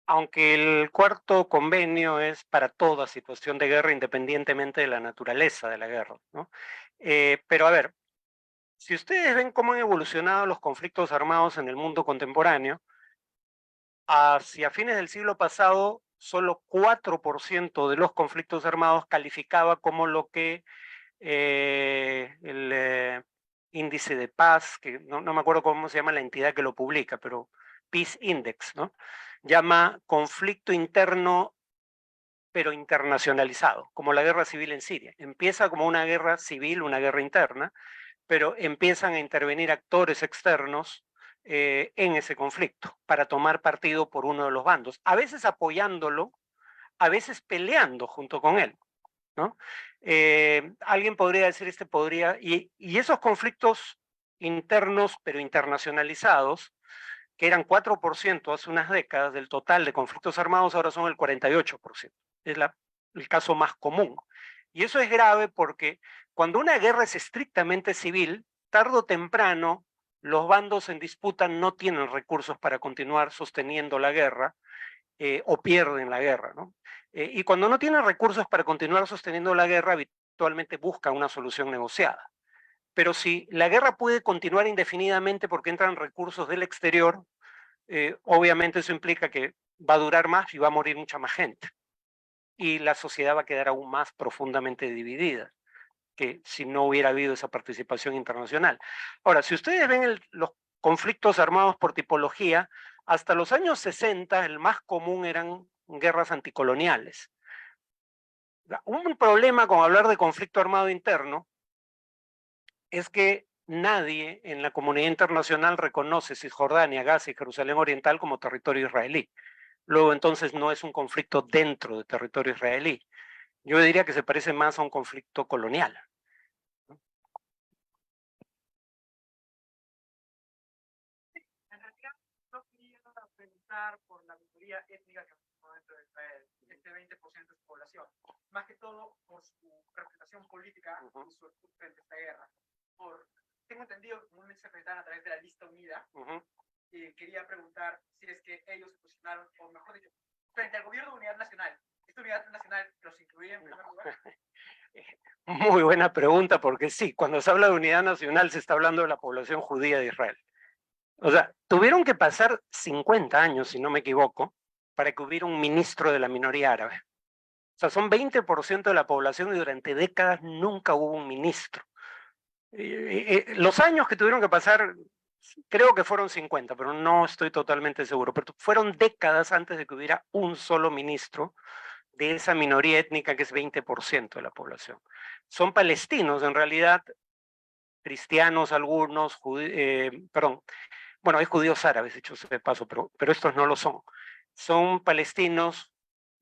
Aunque el cuarto convenio es para toda situación de guerra, independientemente de la naturaleza de la guerra, ¿no? Pero a ver, si ustedes ven cómo han evolucionado los conflictos armados en el mundo contemporáneo, hacia fines del siglo pasado, solo 4% de los conflictos armados calificaba como lo que el índice de paz, que no me acuerdo cómo se llama la entidad que lo publica, pero Peace Index, ¿no? Llama conflicto interno pero internacionalizado, como la guerra civil en Siria. Empieza como una guerra civil, una guerra interna, pero empiezan a intervenir actores externos en ese conflicto para tomar partido por uno de los bandos, a veces apoyándolo, a veces peleando junto con él, ¿no? Alguien podría decir, y esos conflictos internos pero internacionalizados, que eran 4% hace unas décadas del total de conflictos armados, ahora son el 48%. Es el caso más común. Y eso es grave porque cuando una guerra es estrictamente civil, tarde o temprano los bandos en disputa no tienen recursos para continuar sosteniendo la guerra o pierden la guerra, ¿no? Y cuando no tienen recursos para continuar sosteniendo la guerra, habitualmente buscan una solución negociada. Pero si la guerra puede continuar indefinidamente porque entran recursos del exterior, obviamente eso implica que va a durar más y va a morir mucha más gente. Y la sociedad va a quedar aún más profundamente dividida que si no hubiera habido esa participación internacional. Ahora, si ustedes ven los conflictos armados por tipología, hasta los años 60 el más común eran guerras anticoloniales. Un problema con hablar de conflicto armado interno es que nadie en la comunidad internacional reconoce Cisjordania, Gaza y Jerusalén Oriental como territorio israelí. Luego entonces no es un conflicto dentro de territorio israelí. Yo diría que se parece más a un conflicto colonial. En realidad, no quería preguntar por la minoría étnica que está dentro de Israel, este 20% de su población, más que todo por su representación política y su escudo frente a esta guerra. Tengo entendido que comúnmente se presentan a través de la lista unida. Quería preguntar si es que ellos se posicionaron, o mejor dicho, frente al gobierno de unidad nacional. ¿Esta unidad nacional los incluía en primer lugar? Muy buena pregunta, porque sí, cuando se habla de unidad nacional se está hablando de la población judía de Israel. O sea, tuvieron que pasar 50 años, si no me equivoco, para que hubiera un ministro de la minoría árabe. O sea, son 20% de la población y durante décadas nunca hubo un ministro. Los años que tuvieron que pasar, creo que fueron 50, pero no estoy totalmente seguro, pero fueron décadas antes de que hubiera un solo ministro de esa minoría étnica que es 20% de la población. Son palestinos, en realidad, cristianos algunos, perdón, bueno, hay judíos árabes, dicho sea de paso, pero estos no lo son. Son palestinos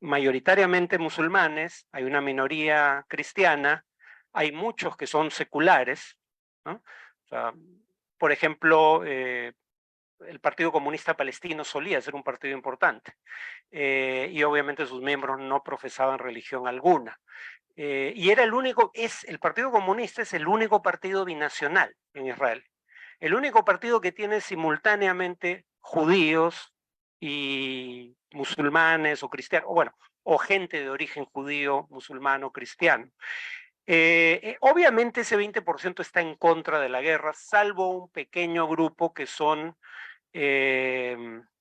mayoritariamente musulmanes, hay una minoría cristiana, hay muchos que son seculares, ¿no? O sea, por ejemplo, el Partido Comunista Palestino solía ser un partido importante, y obviamente sus miembros no profesaban religión alguna. Y era el Partido Comunista es el único partido binacional en Israel. El único partido que tiene simultáneamente judíos y musulmanes o cristianos, o gente de origen judío, musulmano, cristiano. Obviamente ese 20% está en contra de la guerra, salvo un pequeño grupo que son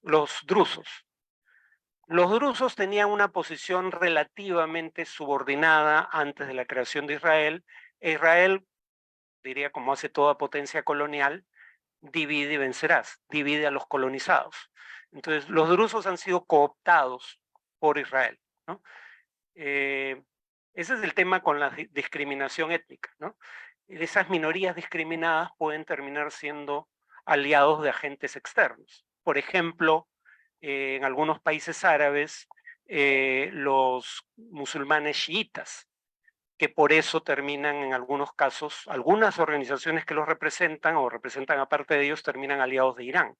los drusos. Los drusos tenían una posición relativamente subordinada antes de la creación de Israel. Israel, diría como hace toda potencia colonial, divide y vencerás, divide a los colonizados. Entonces, los drusos han sido cooptados por Israel, ¿no? Ese es el tema con la discriminación étnica, ¿no? Esas minorías discriminadas pueden terminar siendo aliados de agentes externos. Por ejemplo, en algunos países árabes, los musulmanes chiitas, que por eso terminan en algunos casos, algunas organizaciones que los representan o representan a parte de ellos terminan aliados de Irán.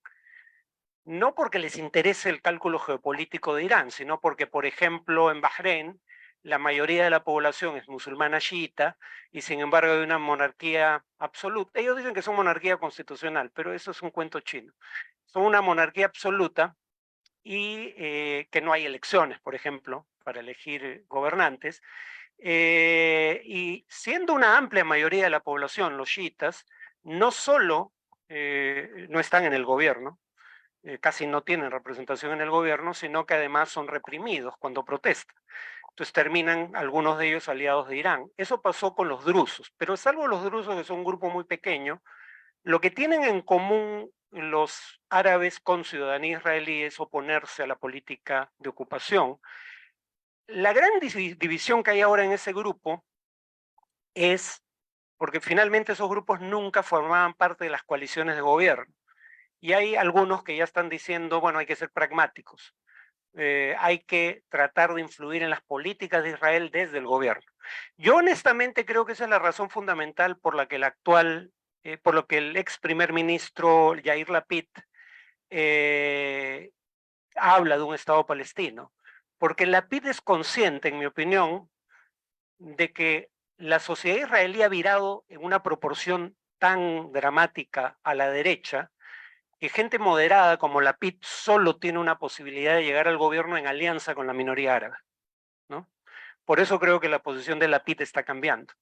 No porque les interese el cálculo geopolítico de Irán, sino porque, por ejemplo, en Bahrein, la mayoría de la población es musulmana chiita y sin embargo hay una monarquía absoluta. Ellos dicen que son monarquía constitucional, pero eso es un cuento chino. Son una monarquía absoluta y que no hay elecciones, por ejemplo, para elegir gobernantes. Y siendo una amplia mayoría de la población, los chiitas, no solo no están en el gobierno, casi no tienen representación en el gobierno, sino que además son reprimidos cuando protestan. Entonces terminan algunos de ellos aliados de Irán. Eso pasó con los drusos, pero salvo los drusos, que son un grupo muy pequeño, lo que tienen en común los árabes con ciudadanía israelí es oponerse a la política de ocupación. La gran división que hay ahora en ese grupo es porque finalmente esos grupos nunca formaban parte de las coaliciones de gobierno. Y hay algunos que ya están diciendo, bueno, hay que ser pragmáticos. Hay que tratar de influir en las políticas de Israel desde el gobierno. Yo honestamente creo que esa es la razón fundamental por la que por lo que el ex primer ministro Yair Lapid habla de un Estado palestino. Porque Lapid es consciente, en mi opinión, de que la sociedad israelí ha virado en una proporción tan dramática a la derecha, que gente moderada como Lapid solo tiene una posibilidad de llegar al gobierno en alianza con la minoría árabe, ¿no? Por eso creo que la posición de Lapid está cambiando.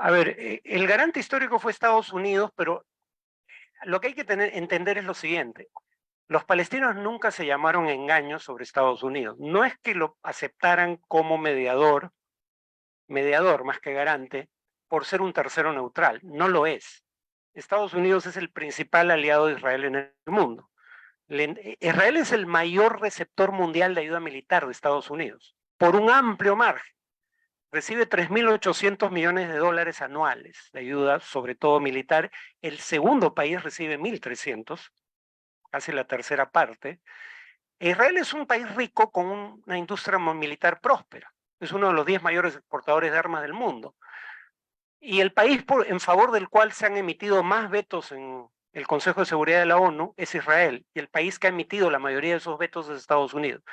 A ver, el garante histórico fue Estados Unidos, pero lo que hay que entender es lo siguiente. Los palestinos nunca se llamaron engaños sobre Estados Unidos. No es que lo aceptaran como mediador más que garante, por ser un tercero neutral. No lo es. Estados Unidos es el principal aliado de Israel en el mundo. Israel es el mayor receptor mundial de ayuda militar de Estados Unidos, por un amplio margen. Recibe 3.800 millones de dólares anuales de ayuda, sobre todo militar. El segundo país recibe 1.300, casi la tercera parte. Israel es un país rico con una industria militar próspera. Es uno de los 10 mayores exportadores de armas del mundo. Y el país en favor del cual se han emitido más vetos en el Consejo de Seguridad de la ONU es Israel. Y el país que ha emitido la mayoría de esos vetos es Estados Unidos.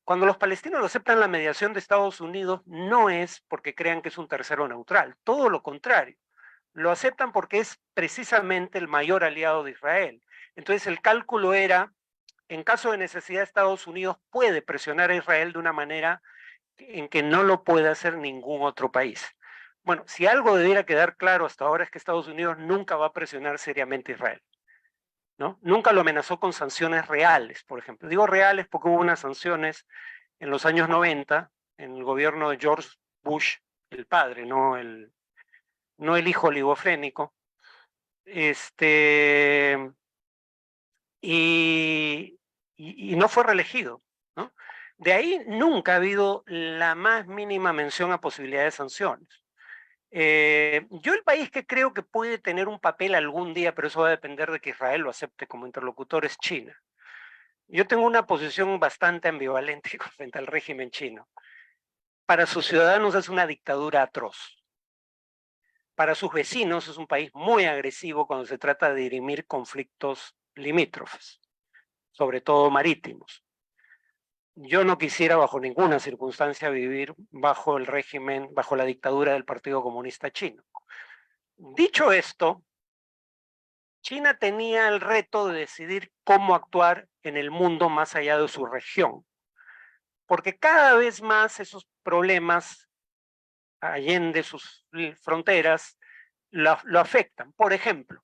Cuando los palestinos aceptan la mediación de Estados Unidos, no es porque crean que es un tercero neutral, todo lo contrario, Lo aceptan porque es precisamente el mayor aliado de Israel. Entonces el cálculo era, en caso de necesidad, Estados Unidos puede presionar a Israel de una manera en que no lo puede hacer ningún otro país. Bueno, si algo debiera quedar claro hasta ahora es que Estados Unidos nunca va a presionar seriamente a Israel, ¿no? Nunca lo amenazó con sanciones reales, por ejemplo. Digo reales porque hubo unas sanciones en los años 90, en el gobierno de George Bush, el padre, no el hijo oligofrénico. Y no fue reelegido, ¿no? De ahí nunca ha habido la más mínima mención a posibilidad de sanciones. Yo el país que creo que puede tener un papel algún día, pero eso va a depender de que Israel lo acepte como interlocutor, es China. Yo tengo una posición bastante ambivalente frente al régimen chino. Para sus ciudadanos es una dictadura atroz. Para sus vecinos es un país muy agresivo cuando se trata de dirimir conflictos limítrofes, sobre todo marítimos. Yo no quisiera bajo ninguna circunstancia vivir bajo el régimen, bajo la dictadura del Partido Comunista Chino. Dicho esto, China tenía el reto de decidir cómo actuar en el mundo más allá de su región, porque cada vez más esos problemas allende sus fronteras lo afectan. Por ejemplo,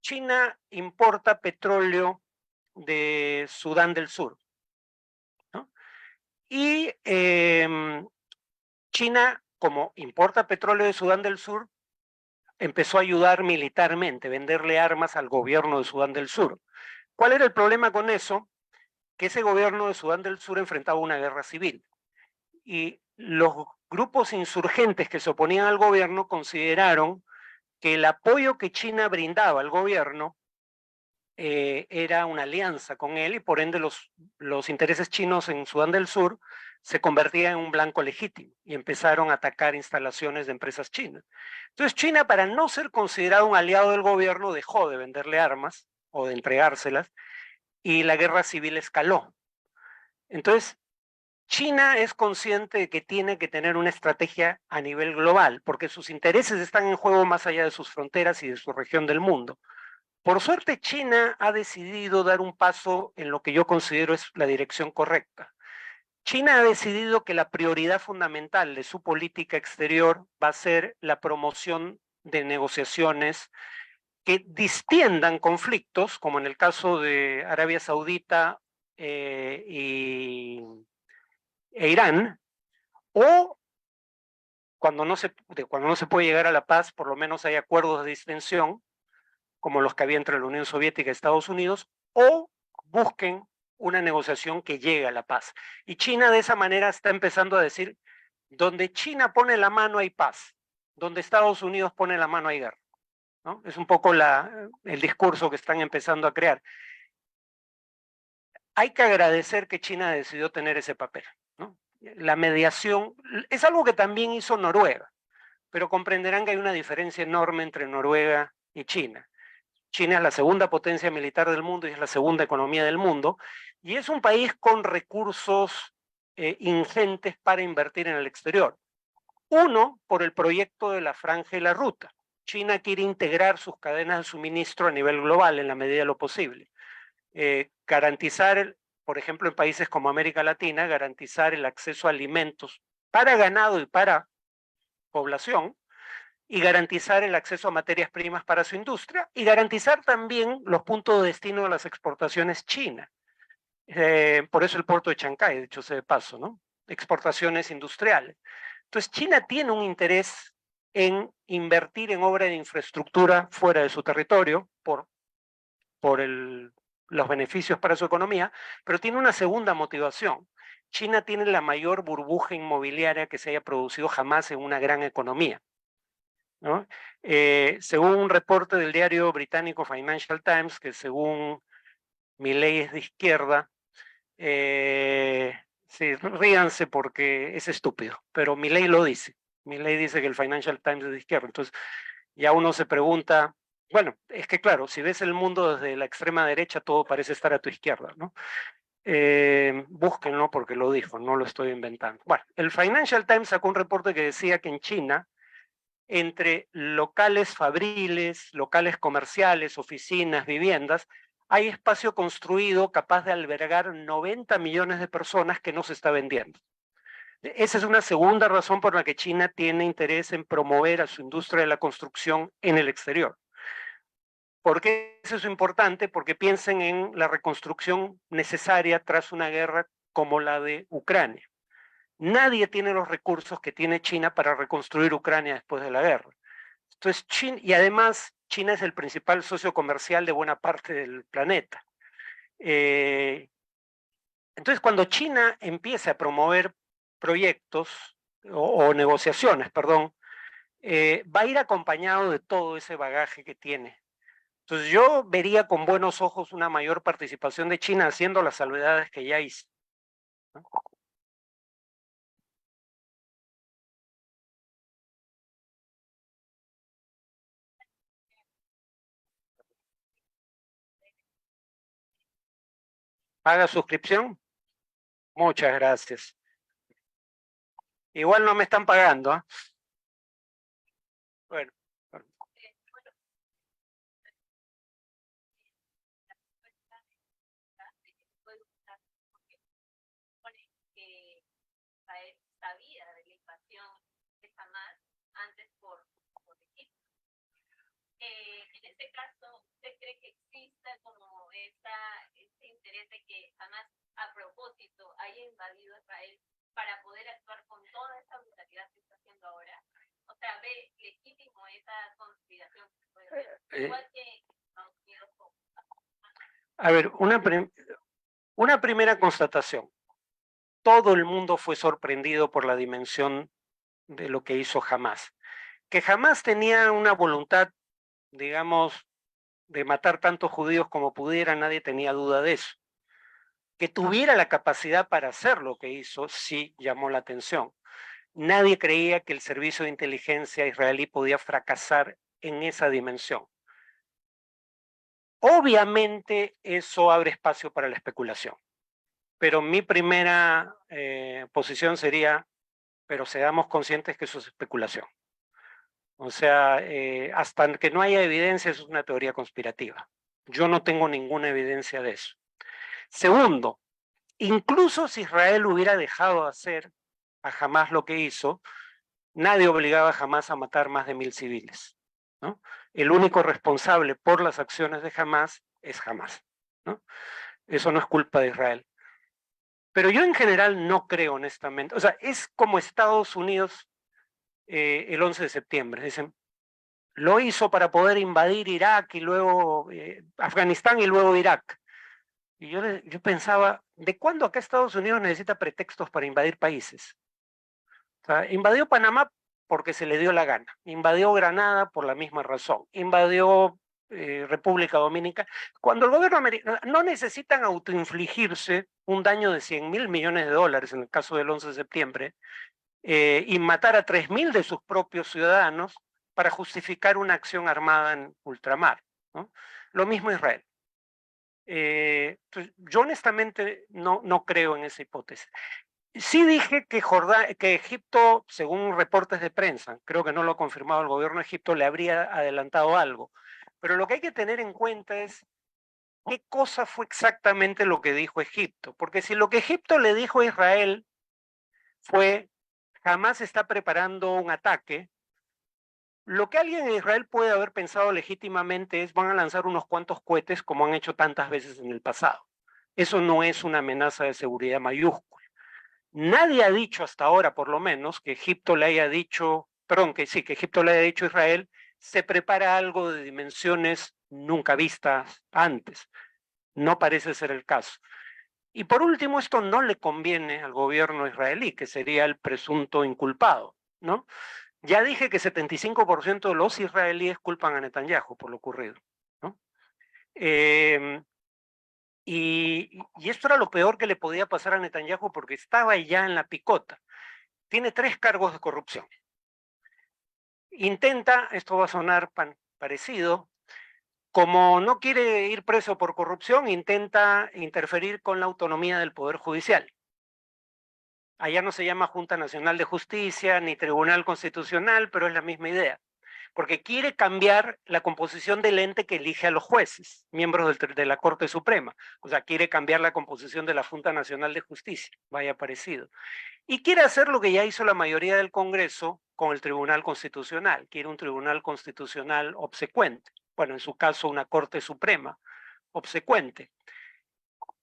China importa petróleo de Sudán del Sur, ¿no? Y China, como importa petróleo de Sudán del Sur, empezó a ayudar militarmente, venderle armas al gobierno de Sudán del Sur. ¿Cuál era el problema con eso? Que ese gobierno de Sudán del Sur enfrentaba una guerra civil. Y los grupos insurgentes que se oponían al gobierno consideraron que el apoyo que China brindaba al gobierno era una alianza con él y por ende los intereses chinos en Sudán del Sur se convertían en un blanco legítimo y empezaron a atacar instalaciones de empresas chinas. Entonces China, para no ser considerado un aliado del gobierno, dejó de venderle armas o de entregárselas y la guerra civil escaló. Entonces China es consciente de que tiene que tener una estrategia a nivel global porque sus intereses están en juego más allá de sus fronteras y de su región del mundo. Por suerte, China ha decidido dar un paso en lo que yo considero es la dirección correcta. China ha decidido que la prioridad fundamental de su política exterior va a ser la promoción de negociaciones que distiendan conflictos, como en el caso de Arabia Saudita e Irán, o cuando no se puede llegar a la paz, por lo menos hay acuerdos de distensión, como los que había entre la Unión Soviética y Estados Unidos, o busquen una negociación que llegue a la paz. Y China de esa manera está empezando a decir, donde China pone la mano hay paz, donde Estados Unidos pone la mano hay guerra, ¿no? Es un poco el discurso que están empezando a crear. Hay que agradecer que China decidió tener ese papel, ¿no? La mediación es algo que también hizo Noruega, pero comprenderán que hay una diferencia enorme entre Noruega y China. China es la segunda potencia militar del mundo y es la segunda economía del mundo, y es un país con recursos ingentes para invertir en el exterior. Uno, por el proyecto de la Franja y la Ruta. China quiere integrar sus cadenas de suministro a nivel global en la medida de lo posible. Garantizar, por ejemplo, en países como América Latina, garantizar el acceso a alimentos para ganado y para población, y garantizar el acceso a materias primas para su industria, y garantizar también los puntos de destino de las exportaciones chinas. Por eso el puerto de Chancay, dicho sea de paso, ¿no? Exportaciones industriales. Entonces, China tiene un interés en invertir en obra de infraestructura fuera de su territorio por los beneficios para su economía, pero tiene una segunda motivación. China tiene la mayor burbuja inmobiliaria que se haya producido jamás en una gran economía, ¿no? Según un reporte del diario británico Financial Times, que según Milei es de izquierda, sí, ríanse porque es estúpido, pero Milei lo dice. Milei dice que el Financial Times es de izquierda, entonces ya uno se pregunta, bueno, es que claro, si ves el mundo desde la extrema derecha, todo parece estar a tu izquierda, ¿no? Búsquenlo porque lo dijo, no lo estoy inventando. Bueno, el Financial Times sacó un reporte que decía que en China entre locales fabriles, locales comerciales, oficinas, viviendas, hay espacio construido capaz de albergar 90 millones de personas que no se está vendiendo. Esa es una segunda razón por la que China tiene interés en promover a su industria de la construcción en el exterior. ¿Por qué eso es importante? Porque piensen en la reconstrucción necesaria tras una guerra como la de Ucrania. Nadie tiene los recursos que tiene China para reconstruir Ucrania después de la guerra. Entonces, y además, China es el principal socio comercial de buena parte del planeta. Entonces, cuando China empiece a promover proyectos o negociaciones, perdón, va a ir acompañado de todo ese bagaje que tiene. Entonces, yo vería con buenos ojos una mayor participación de China haciendo las salvedades que ya hice, ¿no? ¿Paga suscripción? Muchas gracias. Igual no me están pagando, ¿eh? Bueno. Sabía de la invasión de Hamas antes por Egipto. En este caso, ¿usted cree que exista como este interés de que Hamas a propósito haya invadido Israel para poder actuar con toda esa brutalidad que está haciendo ahora? O sea, ¿ve legítimo esa conspiración? Igual que Estados Unidos. A ver, una primera constatación. Todo el mundo fue sorprendido por la dimensión de lo que hizo Hamas. Que Hamas tenía una voluntad, digamos, de matar tantos judíos como pudiera, nadie tenía duda de eso. Que tuviera la capacidad para hacer lo que hizo, sí llamó la atención. Nadie creía que el servicio de inteligencia israelí podía fracasar en esa dimensión. Obviamente eso abre espacio para la especulación. Pero mi primera posición sería, pero seamos conscientes que eso es especulación. O sea, hasta que no haya evidencia, eso es una teoría conspirativa. Yo no tengo ninguna evidencia de eso. Segundo, incluso si Israel hubiera dejado hacer a Hamas lo que hizo, nadie obligaba jamás a matar más de 1000 civiles, ¿no? El único responsable por las acciones de Hamas es Hamas, ¿no? Eso no es culpa de Israel. Pero yo en general no creo honestamente, o sea, es como Estados Unidos el 11 de septiembre, dicen, lo hizo para poder invadir Irak y luego Afganistán y luego Irak. Y yo pensaba, ¿de cuándo acá Estados Unidos necesita pretextos para invadir países? O sea, invadió Panamá porque se le dio la gana, invadió Granada por la misma razón, invadió República Dominicana. Cuando el gobierno americano no necesitan autoinfligirse un daño de 100.000 millones de dólares en el caso del 11 de septiembre y matar a 3.000 de sus propios ciudadanos para justificar una acción armada en ultramar, ¿no? Lo mismo Israel. Pues yo honestamente no creo en esa hipótesis. Sí dije que Egipto, según reportes de prensa, creo que no lo ha confirmado el gobierno de Egipto, le habría adelantado algo. Pero lo que hay que tener en cuenta es qué cosa fue exactamente lo que dijo Egipto. Porque si lo que Egipto le dijo a Israel fue, jamás está preparando un ataque, lo que alguien en Israel puede haber pensado legítimamente es, van a lanzar unos cuantos cohetes como han hecho tantas veces en el pasado. Eso no es una amenaza de seguridad mayúscula. Nadie ha dicho hasta ahora, por lo menos, que Egipto le haya dicho, perdón, que sí, que Egipto le haya dicho a Israel, se prepara algo de dimensiones nunca vistas antes. No parece ser el caso. Y por último, esto no le conviene al gobierno israelí, que sería el presunto inculpado, ¿no? Ya dije que 75% de los israelíes culpan a Netanyahu por lo ocurrido, ¿no? Y esto era lo peor que le podía pasar a Netanyahu porque estaba ya en la picota. Tiene 3 cargos de corrupción. Intenta, esto va a sonar parecido, como no quiere ir preso por corrupción, intenta interferir con la autonomía del Poder Judicial. Allá no se llama Junta Nacional de Justicia ni Tribunal Constitucional, pero es la misma idea. Porque quiere cambiar la composición del ente que elige a los jueces, miembros de la Corte Suprema. O sea, quiere cambiar la composición de la Junta Nacional de Justicia, vaya parecido. Y quiere hacer lo que ya hizo la mayoría del Congreso con el Tribunal Constitucional. Quiere un Tribunal Constitucional obsecuente. Bueno, en su caso, una Corte Suprema obsecuente.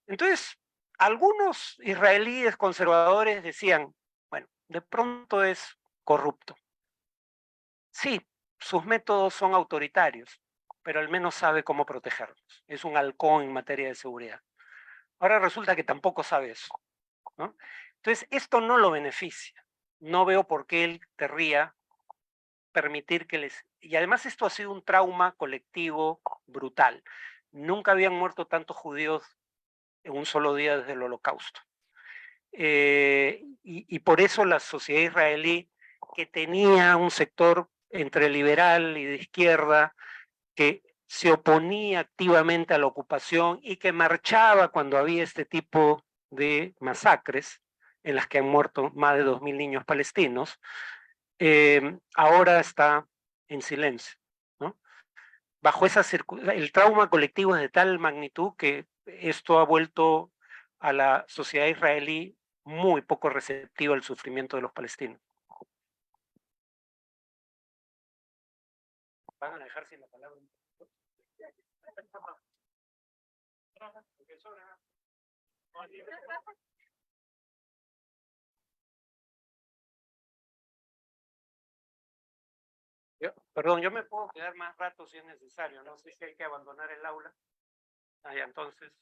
Entonces, algunos israelíes conservadores decían, bueno, de pronto es corrupto. Sí, sus métodos son autoritarios, pero al menos sabe cómo protegerlos. Es un halcón en materia de seguridad. Ahora resulta que tampoco sabe eso, ¿no? Entonces, esto no lo beneficia. No veo por qué él querría permitir que les... Y además esto ha sido un trauma colectivo brutal. Nunca habían muerto tantos judíos en un solo día desde el Holocausto. Y por eso la sociedad israelí, que tenía un sector entre liberal y de izquierda, que se oponía activamente a la ocupación y que marchaba cuando había este tipo de masacres, en las que han muerto más de 2000 niños palestinos, ahora está en silencio, ¿no? Bajo esa el trauma colectivo es de tal magnitud que esto ha vuelto a la sociedad israelí muy poco receptiva al sufrimiento de los palestinos. ¿Van a dejar sin la palabra? Perdón, yo me puedo quedar más rato si es necesario, no sé si hay que abandonar el aula. Ya, entonces...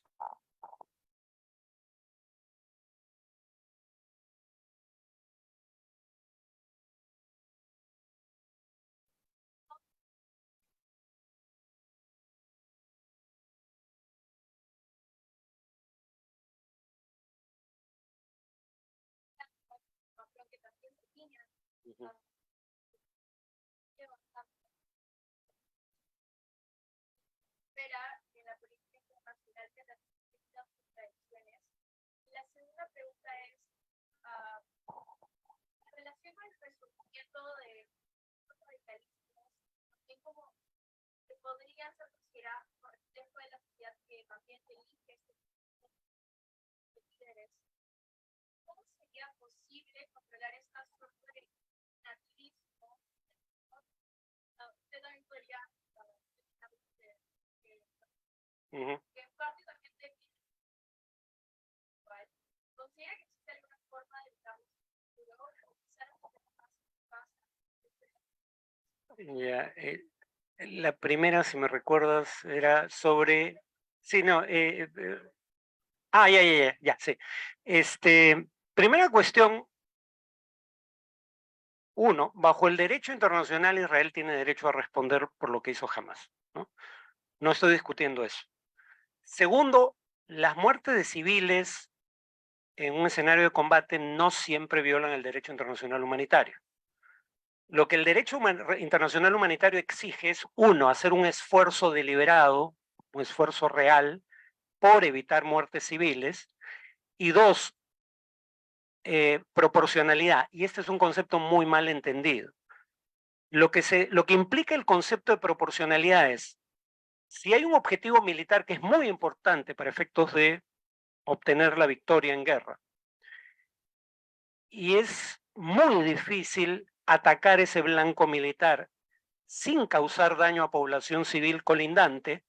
Uh-huh. En la política internacional que las contradicciones. La segunda pregunta es, en relación al resurgimiento de los radicalismos, también como se podría ser considerado por el reflejo de la sociedad que también elige este tipo de líderes. ¿Cómo sería posible controlar esta suerte de nativismo? Usted también podría que en parte también considera que existe alguna forma de digamos, ya, la primera, si me recuerdas, era sobre... Sí, no, ya, sí. Primera cuestión, uno, bajo el derecho internacional, Israel tiene derecho a responder por lo que hizo Hamás, ¿no? No estoy discutiendo eso. Segundo, las muertes de civiles en un escenario de combate no siempre violan el derecho internacional humanitario. Lo que el derecho internacional humanitario exige es, uno, hacer un esfuerzo deliberado, un esfuerzo real, por evitar muertes civiles, y dos, proporcionalidad. Y este es un concepto muy mal entendido. Lo que implica el concepto de proporcionalidad es, si hay un objetivo militar que es muy importante para efectos de obtener la victoria en guerra, y es muy difícil atacar ese blanco militar sin causar daño a población civil colindante,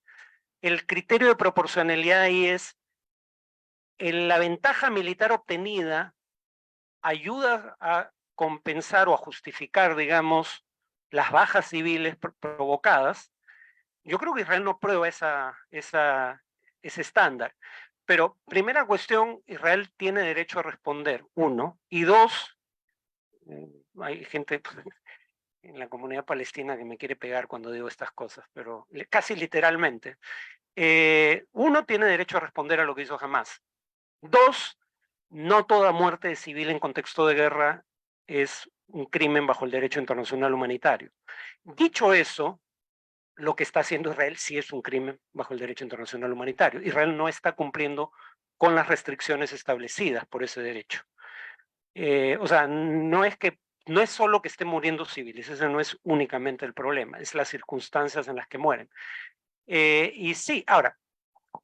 el criterio de proporcionalidad ahí es la ventaja militar obtenida ayuda a compensar o a justificar, digamos, las bajas civiles provocadas. Yo creo que Israel no prueba ese estándar. Pero primera cuestión, Israel tiene derecho a responder, uno. Y dos, hay gente en la comunidad palestina que me quiere pegar cuando digo estas cosas, pero casi literalmente. Uno, tiene derecho a responder a lo que hizo Hamás. Dos, no toda muerte de civil en contexto de guerra es un crimen bajo el derecho internacional humanitario. Dicho eso, lo que está haciendo Israel sí es un crimen bajo el derecho internacional humanitario. Israel no está cumpliendo con las restricciones establecidas por ese derecho. O sea, no es solo que estén muriendo civiles, ese no es únicamente el problema, es las circunstancias en las que mueren. Y sí, ahora,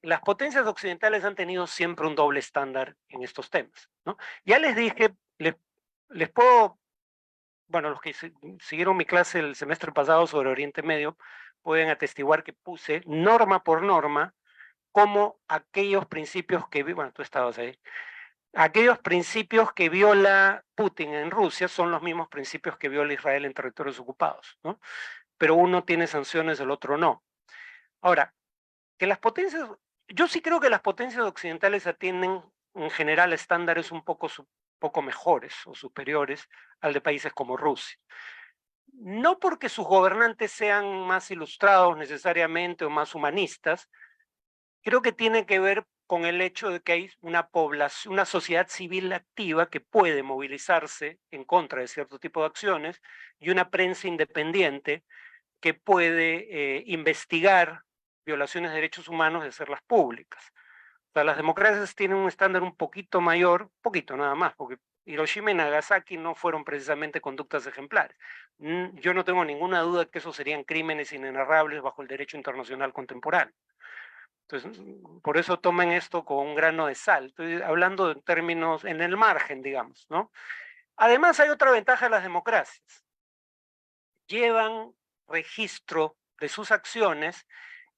las potencias occidentales han tenido siempre un doble estándar en estos temas, ¿no? Ya les dije, les puedo, bueno, los que siguieron mi clase el semestre pasado sobre Oriente Medio, pueden atestiguar que puse norma por norma como aquellos principios que, bueno, tú estabas ahí, aquellos principios que viola Putin en Rusia son los mismos principios que viola Israel en territorios ocupados, ¿no? Pero uno tiene sanciones, el otro no. Ahora, que las potencias, yo sí creo que las potencias occidentales atienden en general estándares un poco mejores o superiores al de países como Rusia. No porque sus gobernantes sean más ilustrados necesariamente o más humanistas, creo que tiene que ver con el hecho de que hay una población, una sociedad civil activa que puede movilizarse en contra de cierto tipo de acciones y una prensa independiente que puede investigar violaciones de derechos humanos y hacerlas públicas. O sea, las democracias tienen un estándar un poquito mayor, poquito nada más, porque Hiroshima y Nagasaki no fueron precisamente conductas ejemplares. Yo no tengo ninguna duda que esos serían crímenes inenarrables bajo el derecho internacional contemporáneo. Entonces, por eso tomen esto con un grano de sal. Estoy hablando en términos, en el margen, digamos, ¿no? Además, hay otra ventaja de las democracias. Llevan registro de sus acciones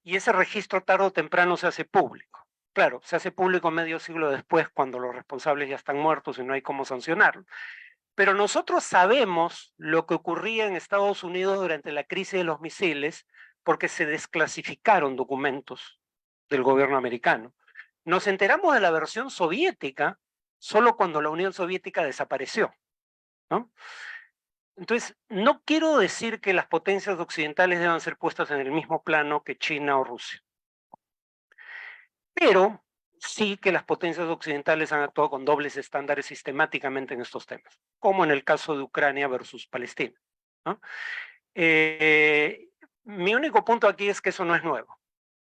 y ese registro tarde o temprano se hace público. Claro, se hace público medio siglo después cuando los responsables ya están muertos y no hay cómo sancionarlo. Pero nosotros sabemos lo que ocurría en Estados Unidos durante la crisis de los misiles porque se desclasificaron documentos del gobierno americano. Nos enteramos de la versión soviética solo cuando la Unión Soviética desapareció, ¿no? Entonces, no quiero decir que las potencias occidentales deban ser puestas en el mismo plano que China o Rusia, pero sí que las potencias occidentales han actuado con dobles estándares sistemáticamente en estos temas, como en el caso de Ucrania versus Palestina, ¿no? Mi único punto aquí es que eso no es nuevo,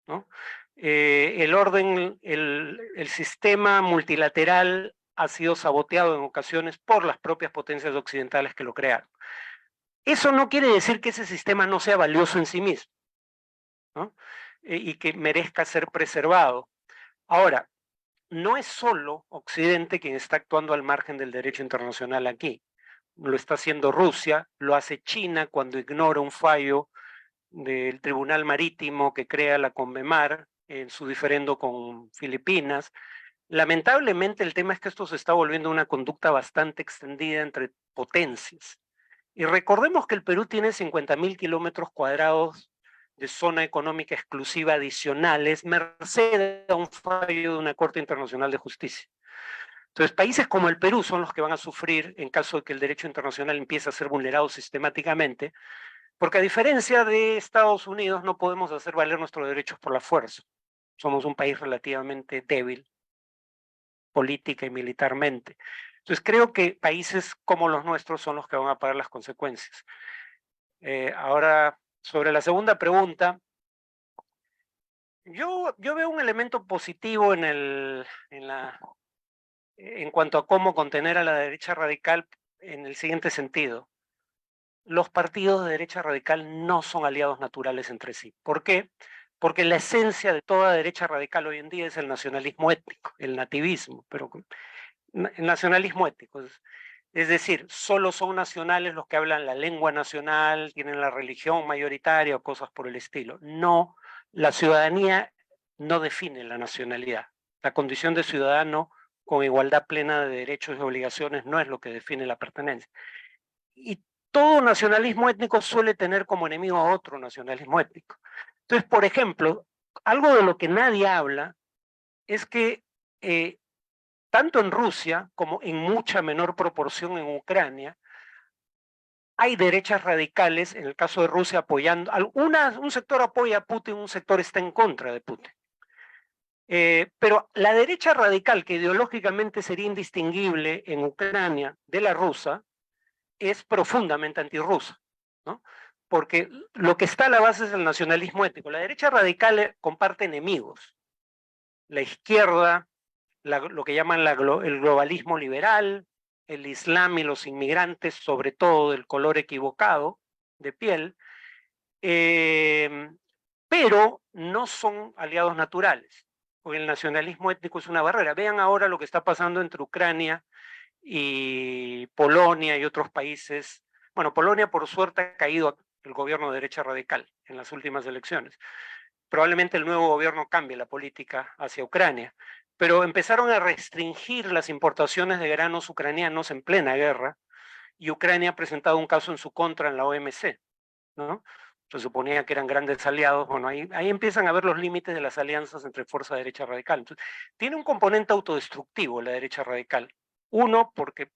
¿no? El sistema multilateral ha sido saboteado en ocasiones por las propias potencias occidentales que lo crearon. Eso no quiere decir que ese sistema no sea valioso en sí mismo, ¿no? Y que merezca ser preservado. Ahora, no es solo Occidente quien está actuando al margen del derecho internacional aquí. Lo está haciendo Rusia, lo hace China cuando ignora un fallo del Tribunal Marítimo que crea la CONMEMAR en su diferendo con Filipinas. Lamentablemente el tema es que esto se está volviendo una conducta bastante extendida entre potencias. Y recordemos que el Perú tiene 50.000 kilómetros cuadrados de zona económica exclusiva adicionales, merced a un fallo de una Corte Internacional de Justicia. Entonces, países como el Perú son los que van a sufrir en caso de que el derecho internacional empiece a ser vulnerado sistemáticamente, porque a diferencia de Estados Unidos no podemos hacer valer nuestros derechos por la fuerza. Somos un país relativamente débil política y militarmente. Entonces creo que países como los nuestros son los que van a pagar las consecuencias. Ahora, sobre la segunda pregunta, yo veo un elemento positivo en cuanto a cómo contener a la derecha radical en el siguiente sentido. Los partidos de derecha radical no son aliados naturales entre sí. ¿Por qué? Porque la esencia de toda derecha radical hoy en día es el nacionalismo étnico, el nativismo, pero el nacionalismo étnico. Es decir, solo son nacionales los que hablan la lengua nacional, tienen la religión mayoritaria o cosas por el estilo. No, la ciudadanía no define la nacionalidad. La condición de ciudadano con igualdad plena de derechos y obligaciones no es lo que define la pertenencia. Y todo nacionalismo étnico suele tener como enemigo a otro nacionalismo étnico. Entonces, por ejemplo, algo de lo que nadie habla es que tanto en Rusia como en mucha menor proporción en Ucrania, hay derechas radicales, en el caso de Rusia apoyando, un sector apoya a Putin, un sector está en contra de Putin. Pero la derecha radical, que ideológicamente sería indistinguible en Ucrania de la rusa, es profundamente antirrusa, ¿no? Porque lo que está a la base es el nacionalismo étnico. La derecha radical comparte enemigos. La izquierda, lo que llaman el globalismo liberal, el Islam y los inmigrantes, sobre todo del color equivocado de piel, pero no son aliados naturales, porque el nacionalismo étnico es una barrera. Vean ahora lo que está pasando entre Ucrania y Polonia y otros países. Bueno, Polonia por suerte ha caído el gobierno de derecha radical en las últimas elecciones. Probablemente el nuevo gobierno cambie la política hacia Ucrania, pero empezaron a restringir las importaciones de granos ucranianos en plena guerra, y Ucrania ha presentado un caso en su contra en la OMC, ¿no? Se suponía que eran grandes aliados. Bueno, ahí empiezan a ver los límites de las alianzas entre fuerza derecha radical. Entonces, tiene un componente autodestructivo la derecha radical. Uno, porque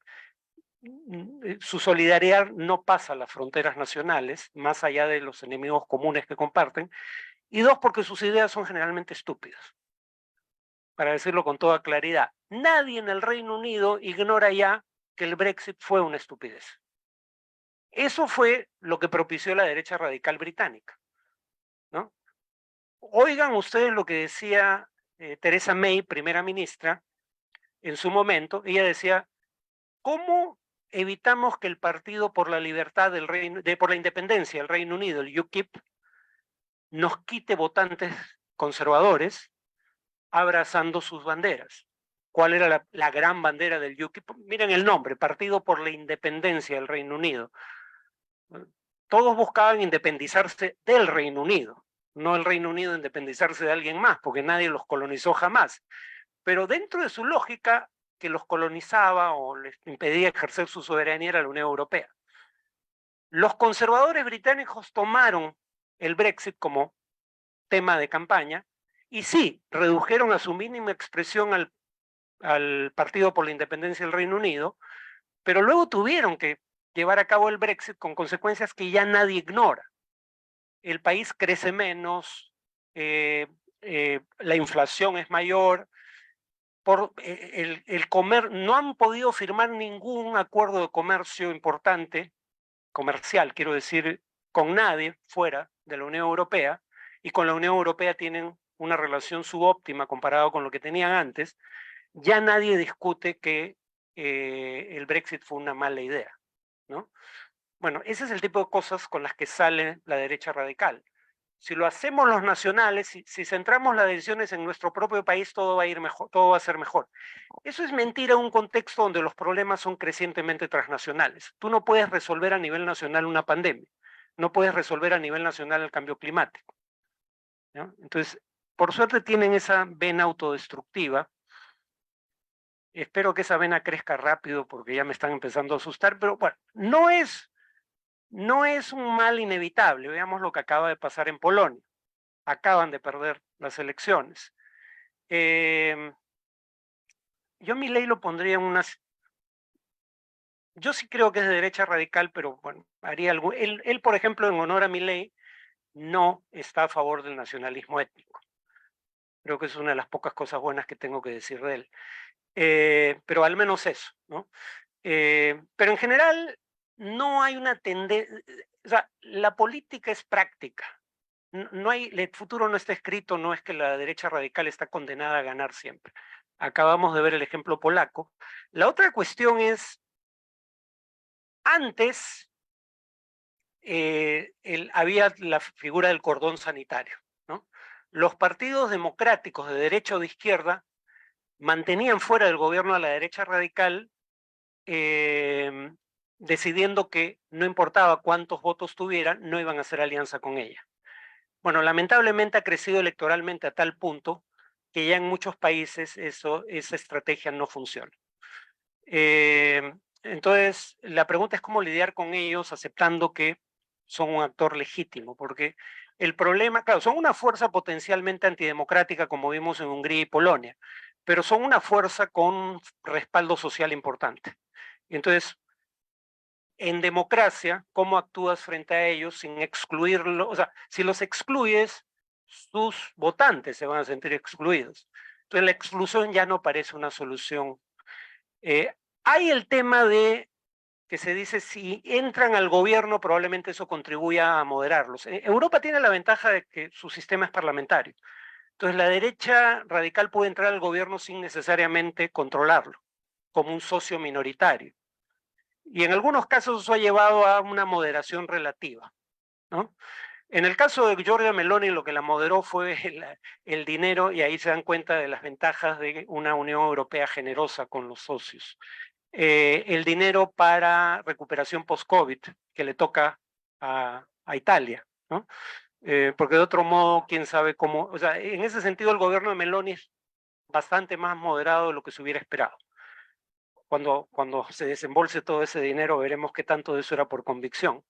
su solidaridad no pasa a las fronteras nacionales, más allá de los enemigos comunes que comparten, y dos, porque sus ideas son generalmente estúpidas. Para decirlo con toda claridad, nadie en el Reino Unido ignora ya que el Brexit fue una estupidez. Eso fue lo que propició la derecha radical británica, ¿no? Oigan ustedes lo que decía Theresa May, primera ministra, en su momento. Ella decía, ¿cómo evitamos que el Partido por la Libertad del Reino, por la Independencia del Reino Unido, el UKIP, nos quite votantes conservadores abrazando sus banderas? ¿Cuál era la gran bandera del UKIP? Miren el nombre, Partido por la Independencia del Reino Unido. Todos buscaban independizarse del Reino Unido, no el Reino Unido independizarse de alguien más, porque nadie los colonizó jamás. Pero dentro de su lógica, que los colonizaba o les impedía ejercer su soberanía era la Unión Europea. Los conservadores británicos tomaron el Brexit como tema de campaña y sí, redujeron a su mínima expresión al Partido por la Independencia del Reino Unido, pero luego tuvieron que llevar a cabo el Brexit con consecuencias que ya nadie ignora. El país crece menos, la inflación es mayor, no han podido firmar ningún acuerdo de comercio importante, comercial, quiero decir, con nadie fuera de la Unión Europea, y con la Unión Europea tienen una relación subóptima comparado con lo que tenían antes. Ya nadie discute que el Brexit fue una mala idea, ¿no? Bueno, ese es el tipo de cosas con las que sale la derecha radical. Si lo hacemos los nacionales, si centramos las decisiones en nuestro propio país, todo va a ir mejor, todo va a ser mejor. Eso es mentira en un contexto donde los problemas son crecientemente transnacionales. Tú no puedes resolver a nivel nacional una pandemia, no puedes resolver a nivel nacional el cambio climático, ¿no? Entonces, por suerte tienen esa vena autodestructiva. Espero que esa vena crezca rápido porque ya me están empezando a asustar, pero bueno, no es un mal inevitable. Veamos lo que acaba de pasar en Polonia. Acaban de perder las elecciones. Yo Milei lo pondría en unas... Yo sí creo que es de derecha radical, pero bueno, haría algo. Él, por ejemplo, en honor a Milei, no está a favor del nacionalismo étnico. Creo que es una de las pocas cosas buenas que tengo que decir de él. Pero al menos eso, ¿no? Pero en general no hay una tendencia, o sea, la política es práctica. No hay, el futuro no está escrito, no es que la derecha radical está condenada a ganar siempre. Acabamos de ver el ejemplo polaco. La otra cuestión es, antes había la figura del cordón sanitario, ¿no? Los partidos democráticos de derecha o de izquierda mantenían fuera del gobierno a la derecha radical, decidiendo que no importaba cuántos votos tuvieran, no iban a hacer alianza con ella. Bueno, lamentablemente ha crecido electoralmente a tal punto que ya en muchos países esa estrategia no funciona. Entonces, la pregunta es cómo lidiar con ellos aceptando que son un actor legítimo, porque el problema, claro, son una fuerza potencialmente antidemocrática como vimos en Hungría y Polonia, pero son una fuerza con respaldo social importante. Entonces, en democracia, ¿cómo actúas frente a ellos sin excluirlos? O sea, si los excluyes, sus votantes se van a sentir excluidos. Entonces, la exclusión ya no parece una solución. Hay el tema de que se dice si entran al gobierno, probablemente eso contribuya a moderarlos. Europa tiene la ventaja de que su sistema es parlamentario. Entonces, la derecha radical puede entrar al gobierno sin necesariamente controlarlo, como un socio minoritario. Y en algunos casos eso ha llevado a una moderación relativa, ¿no? En el caso de Giorgia Meloni, lo que la moderó fue el dinero, y ahí se dan cuenta de las ventajas de una Unión Europea generosa con los socios. El dinero para recuperación post-COVID, que le toca a Italia, ¿no? Porque de otro modo, quién sabe cómo, o sea, en ese sentido el gobierno de Meloni es bastante más moderado de lo que se hubiera esperado. Cuando se desembolse todo ese dinero, veremos qué tanto de eso era por convicción.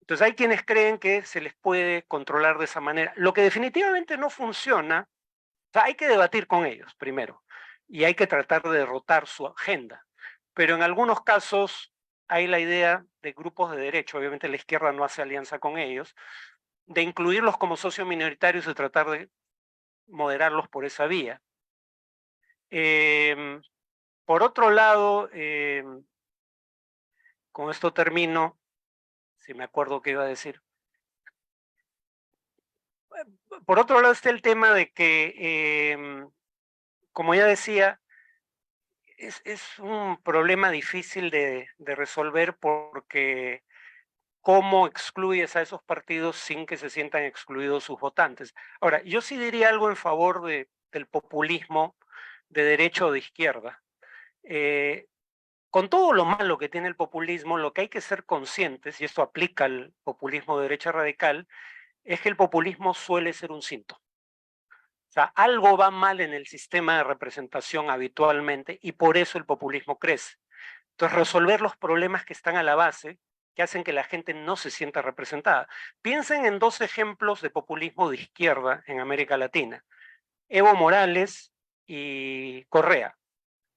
Entonces hay quienes creen que se les puede controlar de esa manera. Lo que definitivamente no funciona, o sea, hay que debatir con ellos primero, y hay que tratar de derrotar su agenda. Pero en algunos casos hay la idea de grupos de derecho, obviamente la izquierda no hace alianza con ellos, de incluirlos como socios minoritarios y tratar de moderarlos por esa vía. Por otro lado, con esto termino, si me acuerdo qué iba a decir. Por otro lado está el tema de que, como ya decía, es un problema difícil de resolver porque cómo excluyes a esos partidos sin que se sientan excluidos sus votantes. Ahora, yo sí diría algo en favor del populismo de derecha o de izquierda. Con todo lo malo que tiene el populismo, lo que hay que ser conscientes, y esto aplica al populismo de derecha radical, es que el populismo suele ser un síntoma. O sea, algo va mal en el sistema de representación habitualmente y por eso el populismo crece. Entonces, resolver los problemas que están a la base, que hacen que la gente no se sienta representada. Piensen en dos ejemplos de populismo de izquierda en América Latina: Evo Morales y Correa.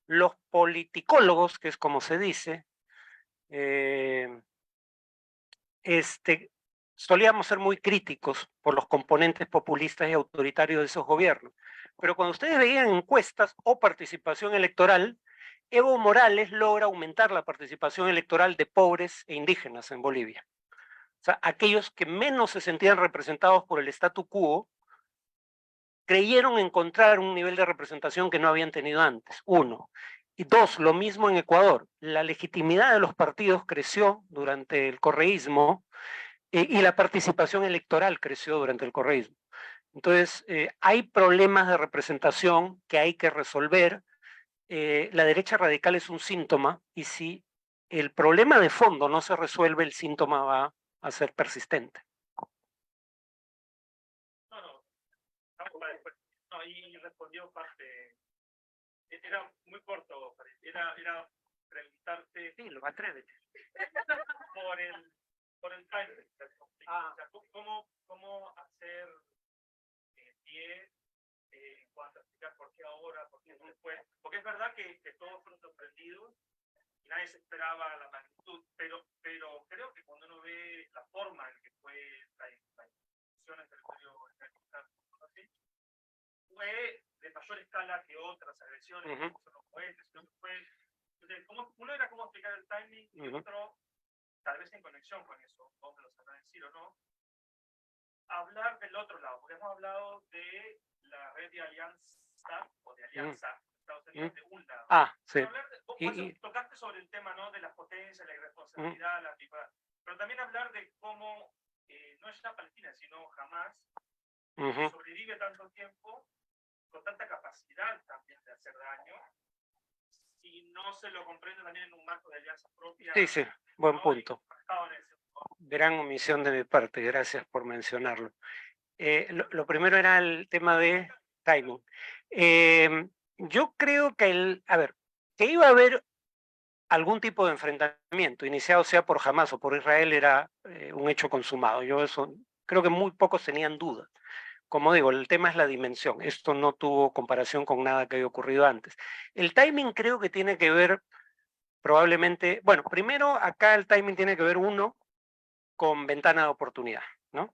Los politicólogos, que es como se dice, solíamos ser muy críticos por los componentes populistas y autoritarios de esos gobiernos. Pero cuando ustedes veían encuestas o participación electoral, Evo Morales logra aumentar la participación electoral de pobres e indígenas en Bolivia. O sea, aquellos que menos se sentían representados por el statu quo creyeron encontrar un nivel de representación que no habían tenido antes, uno. Y dos, lo mismo en Ecuador. La legitimidad de los partidos creció durante el correísmo y la participación electoral creció durante el correísmo. Entonces, hay problemas de representación que hay que resolver. La derecha radical es un síntoma, y si el problema de fondo no se resuelve, el síntoma va a ser persistente. No, y respondió parte. Era muy corto, era preguntarte. Sí, lo atrévete. Por el timing del conflicto. O sea, ¿cómo hacer pie en cuanto a explicar por qué ahora, por qué después? Porque es verdad que todos fueron sorprendidos y nadie se esperaba la magnitud, pero creo que cuando uno ve la forma en que fue la discusión en territorio así, fue de mayor escala que otras agresiones, como son los cohetes, entonces, uno era cómo explicar el timing, y otro, tal vez en conexión con eso, vos me lo sabrás decir o no, hablar del otro lado, porque hemos hablado de la red de alianza, o de alianza, Estados Unidos, de un lado. Sí. Vos tocaste sobre el tema, ¿no?, de las potencias, la irresponsabilidad, la ambigüedad, pero también hablar de cómo no es ya Palestina, sino Hamás, sobrevive tanto tiempo, con tanta capacidad también de hacer daño, si no se lo comprende también en un marco de alianza propia. Sí, buen punto. ¿No? Gran omisión de mi parte, gracias por mencionarlo. Lo primero era el tema de timing. Yo creo que que iba a haber algún tipo de enfrentamiento, iniciado sea por Hamás o por Israel, era un hecho consumado. Yo eso creo que muy pocos tenían dudas. Como digo, el tema es la dimensión. Esto no tuvo comparación con nada que haya ocurrido antes. El timing creo que tiene que ver probablemente, bueno, primero acá el timing tiene que ver, uno, con ventana de oportunidad, ¿no?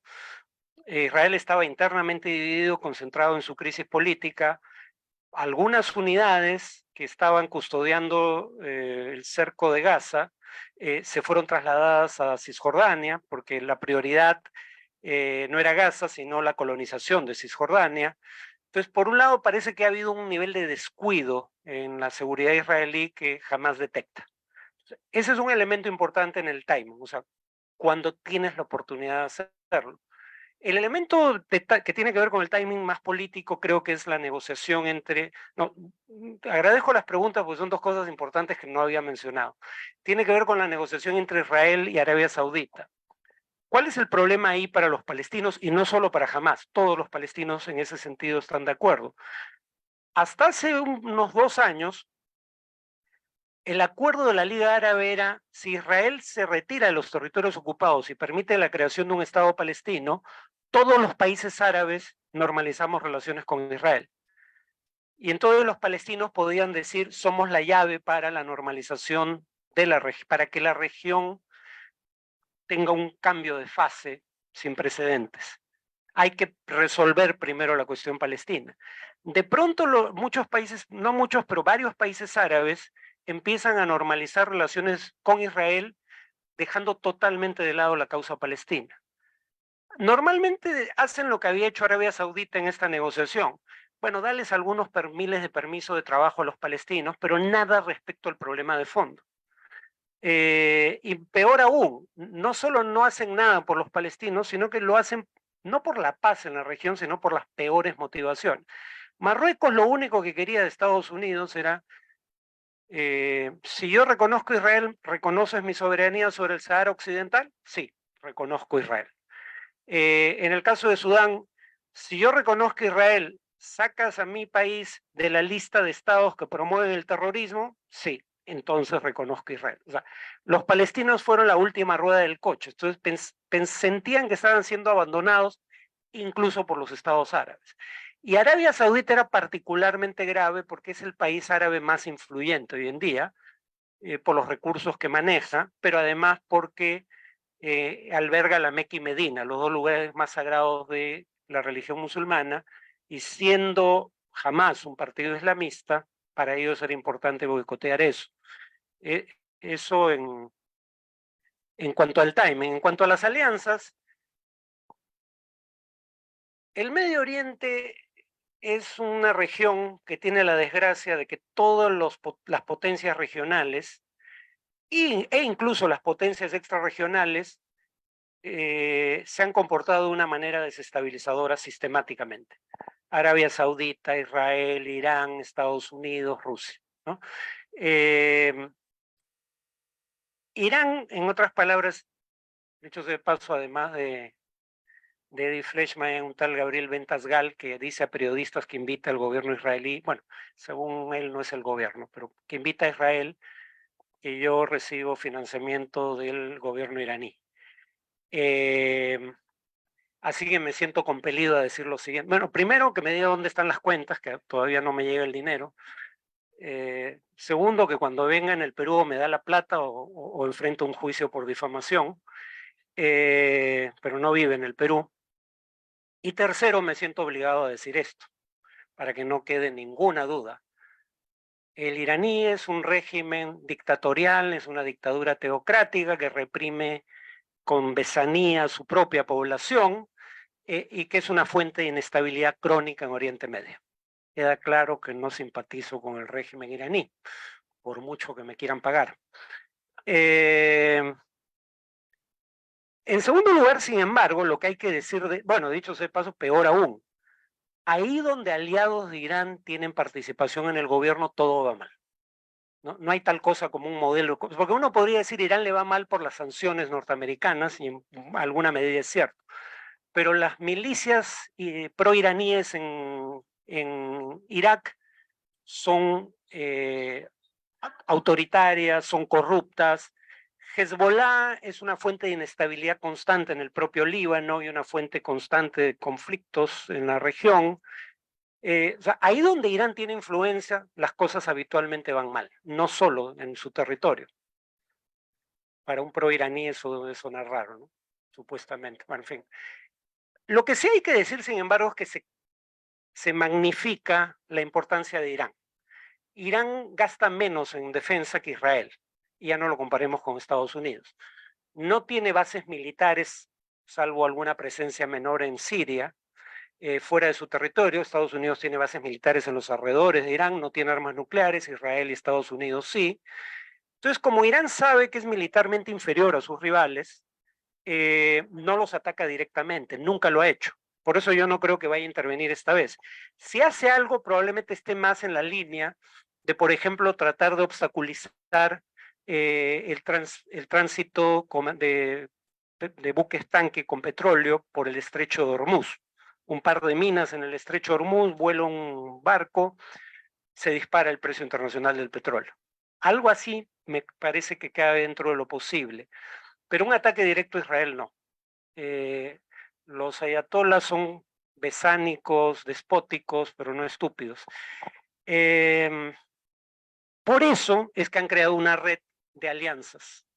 Israel estaba internamente dividido, concentrado en su crisis política. Algunas unidades que estaban custodiando el cerco de Gaza se fueron trasladadas a Cisjordania, porque la prioridad no era Gaza, sino la colonización de Cisjordania. Entonces, por un lado, parece que ha habido un nivel de descuido en la seguridad israelí que jamás detecta. Ese es un elemento importante en el timing, o sea, cuando tienes la oportunidad de hacerlo. El elemento que tiene que ver con el timing más político creo que es la negociación entre... No, agradezco las preguntas porque son dos cosas importantes que no había mencionado. Tiene que ver con la negociación entre Israel y Arabia Saudita. ¿Cuál es el problema ahí para los palestinos? Y no solo para Hamás, todos los palestinos en ese sentido están de acuerdo. Hasta hace unos 2 años, el acuerdo de la Liga Árabe era, si Israel se retira de los territorios ocupados y permite la creación de un Estado palestino, todos los países árabes normalizamos relaciones con Israel. Y entonces los palestinos podían decir, somos la llave para la normalización de la región, para que la región tenga un cambio de fase sin precedentes. Hay que resolver primero la cuestión palestina. De pronto muchos países, no muchos, pero varios países árabes empiezan a normalizar relaciones con Israel, dejando totalmente de lado la causa palestina. Normalmente hacen lo que había hecho Arabia Saudita en esta negociación. Bueno, darles algunos miles de permisos de trabajo a los palestinos, pero nada respecto al problema de fondo. Y peor aún, no solo no hacen nada por los palestinos, sino que lo hacen no por la paz en la región, sino por las peores motivaciones. Marruecos lo único que quería de Estados Unidos era, si yo reconozco Israel, ¿reconoces mi soberanía sobre el Sahara Occidental? Sí, reconozco Israel. En el caso de Sudán, si yo reconozco Israel, ¿sacas a mi país de la lista de estados que promueven el terrorismo? Sí, entonces reconozco Israel. O sea, los palestinos fueron la última rueda del coche, entonces sentían que estaban siendo abandonados incluso por los estados árabes. Y Arabia Saudita era particularmente grave porque es el país árabe más influyente hoy en día, por los recursos que maneja, pero además porque alberga la Meca y Medina, los dos lugares más sagrados de la religión musulmana, y siendo Hamás un partido islamista, para ellos era importante boicotear eso. Eso en cuanto al timing. En cuanto a las alianzas, el Medio Oriente es una región que tiene la desgracia de que todas las potencias regionales e incluso las potencias extrarregionales se han comportado de una manera desestabilizadora sistemáticamente. Arabia Saudita, Israel, Irán, Estados Unidos, Rusia, ¿no? Irán, en otras palabras, dicho de paso, además de Eddie Fleischman, hay un tal Gabriel Ventasgal que dice a periodistas que invita al gobierno israelí, bueno, según él no es el gobierno, pero que invita a Israel, que yo recibo financiamiento del gobierno iraní. Así que me siento compelido a decir lo siguiente. Bueno, primero que me diga dónde están las cuentas, que todavía no me llega el dinero. Segundo, que cuando venga en el Perú me da la plata o enfrento un juicio por difamación, pero no vive en el Perú. Y tercero, me siento obligado a decir esto, para que no quede ninguna duda. El iraní es un régimen dictatorial, es una dictadura teocrática que reprime con besanía a su propia población, y que es una fuente de inestabilidad crónica en Oriente Medio. Queda claro que no simpatizo con el régimen iraní, por mucho que me quieran pagar. En segundo lugar, sin embargo, lo que hay que decir, bueno, dicho sea de paso, peor aún, ahí donde aliados de Irán tienen participación en el gobierno, todo va mal. No hay tal cosa como un modelo, porque uno podría decir Irán le va mal por las sanciones norteamericanas, y en alguna medida es cierto, pero las milicias pro-iraníes en Irak son autoritarias, son corruptas. Hezbollah es una fuente de inestabilidad constante en el propio Líbano y una fuente constante de conflictos en la región. O sea, ahí donde Irán tiene influencia, las cosas habitualmente van mal, no solo en su territorio. Para un pro-iraní eso debe sonar raro, ¿no? Supuestamente. Bueno, en fin. Lo que sí hay que decir, sin embargo, es que se magnifica la importancia de Irán. Irán gasta menos en defensa que Israel, y ya no lo comparemos con Estados Unidos. No tiene bases militares, salvo alguna presencia menor en Siria, fuera de su territorio. Estados Unidos tiene bases militares en los alrededores de Irán, no tiene armas nucleares, Israel y Estados Unidos sí. Entonces, como Irán sabe que es militarmente inferior a sus rivales, no los ataca directamente, nunca lo ha hecho. Por eso yo no creo que vaya a intervenir esta vez. Si hace algo, probablemente esté más en la línea de, por ejemplo, tratar de obstaculizar el tránsito de buques tanque con petróleo por el estrecho de Hormuz. Un par de minas en el estrecho de Hormuz, vuela un barco, se dispara el precio internacional del petróleo. Algo así me parece que cabe dentro de lo posible, pero un ataque directo a Israel no. Los ayatolás son besánicos, despóticos, pero no estúpidos. Por eso es que han creado una red de alianzas,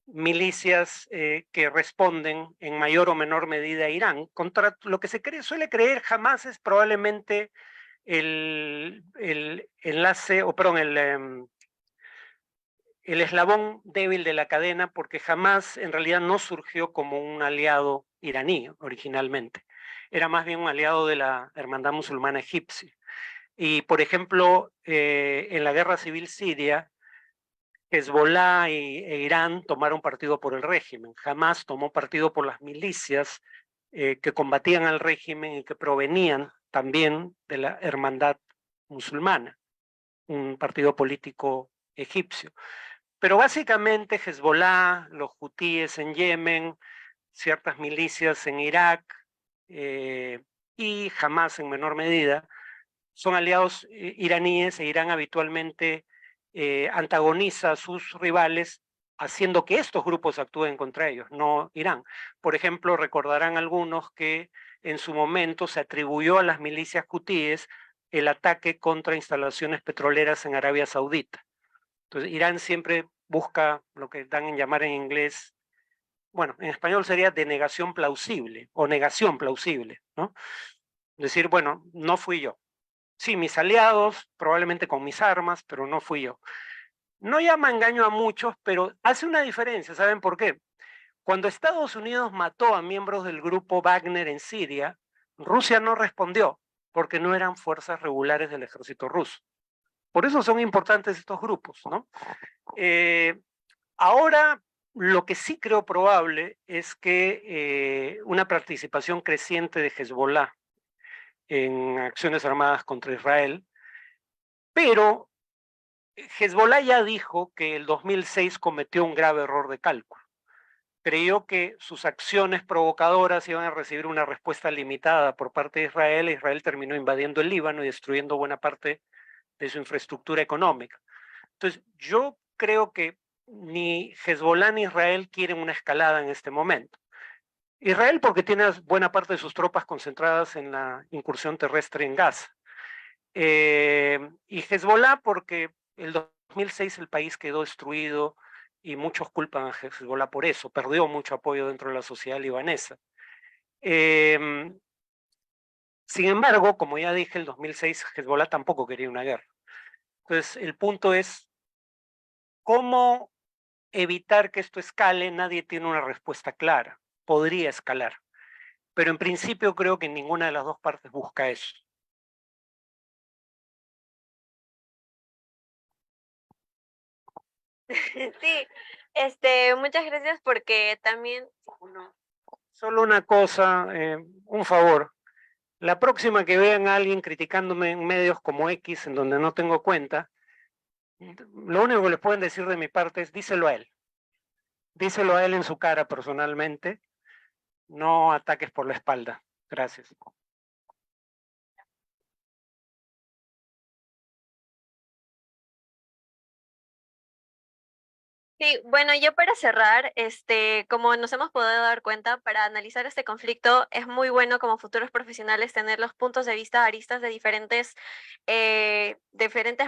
milicias que responden en mayor o menor medida a Irán. Contra lo que se suele creer jamás es probablemente el enlace, o perdón, el eslabón débil de la cadena, porque jamás en realidad no surgió como un aliado iraní originalmente. Era más bien un aliado de la hermandad musulmana egipcia. Y, por ejemplo, en la guerra civil siria, Hezbollah e Irán tomaron partido por el régimen. Jamás tomó partido por las milicias que combatían al régimen y que provenían también de la hermandad musulmana, un partido político egipcio. Pero básicamente Hezbollah, los hutíes en Yemen, ciertas milicias en Irak y Hamas en menor medida, son aliados iraníes e Irán habitualmente antagoniza a sus rivales haciendo que estos grupos actúen contra ellos, no Irán. Por ejemplo, recordarán algunos que en su momento se atribuyó a las milicias hutíes el ataque contra instalaciones petroleras en Arabia Saudita. Entonces, Irán siempre busca lo que dan en llamar en inglés, bueno, en español sería denegación plausible o negación plausible, ¿no? Decir, bueno, no fui yo. Sí, mis aliados, probablemente con mis armas, pero no fui yo. No llama engaño a muchos, pero hace una diferencia, ¿saben por qué? Cuando Estados Unidos mató a miembros del grupo Wagner en Siria, Rusia no respondió, porque no eran fuerzas regulares del ejército ruso. Por eso son importantes estos grupos, ¿no? Ahora, lo que sí creo probable es que una participación creciente de Hezbollah en acciones armadas contra Israel, pero Hezbollah ya dijo que el 2006 cometió un grave error de cálculo. Creyó que sus acciones provocadoras iban a recibir una respuesta limitada por parte de Israel, e Israel terminó invadiendo el Líbano y destruyendo buena parte de su infraestructura económica. Entonces, yo creo que ni Hezbollah ni Israel quieren una escalada en este momento. Israel porque tiene buena parte de sus tropas concentradas en la incursión terrestre en Gaza. Y Hezbollah porque el 2006 el país quedó destruido y muchos culpan a Hezbollah por eso, perdió mucho apoyo dentro de la sociedad libanesa. Sin embargo, como ya dije, el 2006 Hezbollah tampoco quería una guerra. Entonces, el punto es, ¿cómo evitar que esto escale? Nadie tiene una respuesta clara. Podría escalar, pero en principio creo que ninguna de las dos partes busca eso. Sí, muchas gracias porque también... Solo una cosa, un favor. La próxima que vean a alguien criticándome en medios como X, en donde no tengo cuenta, lo único que les pueden decir de mi parte es díselo a él. Díselo a él en su cara personalmente, no ataques por la espalda. Gracias. Sí, bueno, yo para cerrar, como nos hemos podido dar cuenta, para analizar este conflicto es muy bueno como futuros profesionales tener los puntos de vista, aristas de diferentes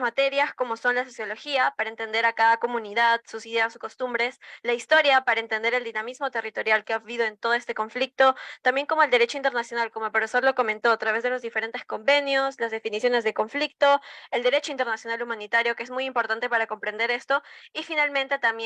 materias, como son la sociología, para entender a cada comunidad, sus ideas, sus costumbres, la historia, para entender el dinamismo territorial que ha habido en todo este conflicto, también como el derecho internacional, como el profesor lo comentó, a través de los diferentes convenios, las definiciones de conflicto, el derecho internacional humanitario, que es muy importante para comprender esto, y finalmente también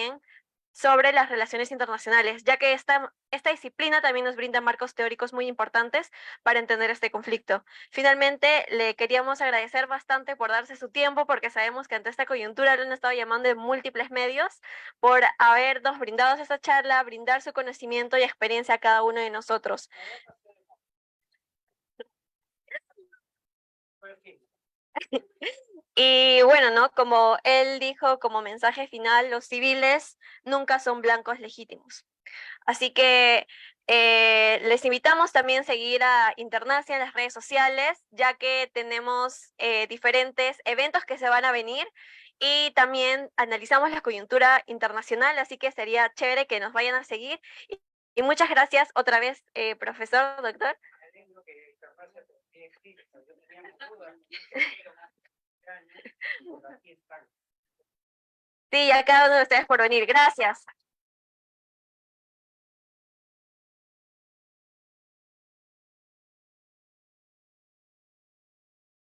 sobre las relaciones internacionales, ya que esta disciplina también nos brinda marcos teóricos muy importantes para entender este conflicto. Finalmente, le queríamos agradecer bastante por darse su tiempo, porque sabemos que ante esta coyuntura lo han estado llamando en múltiples medios, por habernos brindado esta charla, brindar su conocimiento y experiencia a cada uno de nosotros. Y bueno, ¿no? Como él dijo como mensaje final, los civiles nunca son blancos legítimos. Así que les invitamos también a seguir a Internacia en las redes sociales, ya que tenemos diferentes eventos que se van a venir y también analizamos la coyuntura internacional, así que sería chévere que nos vayan a seguir. Y muchas gracias otra vez, profesor, doctor. Sí, a cada uno de ustedes por venir. Gracias.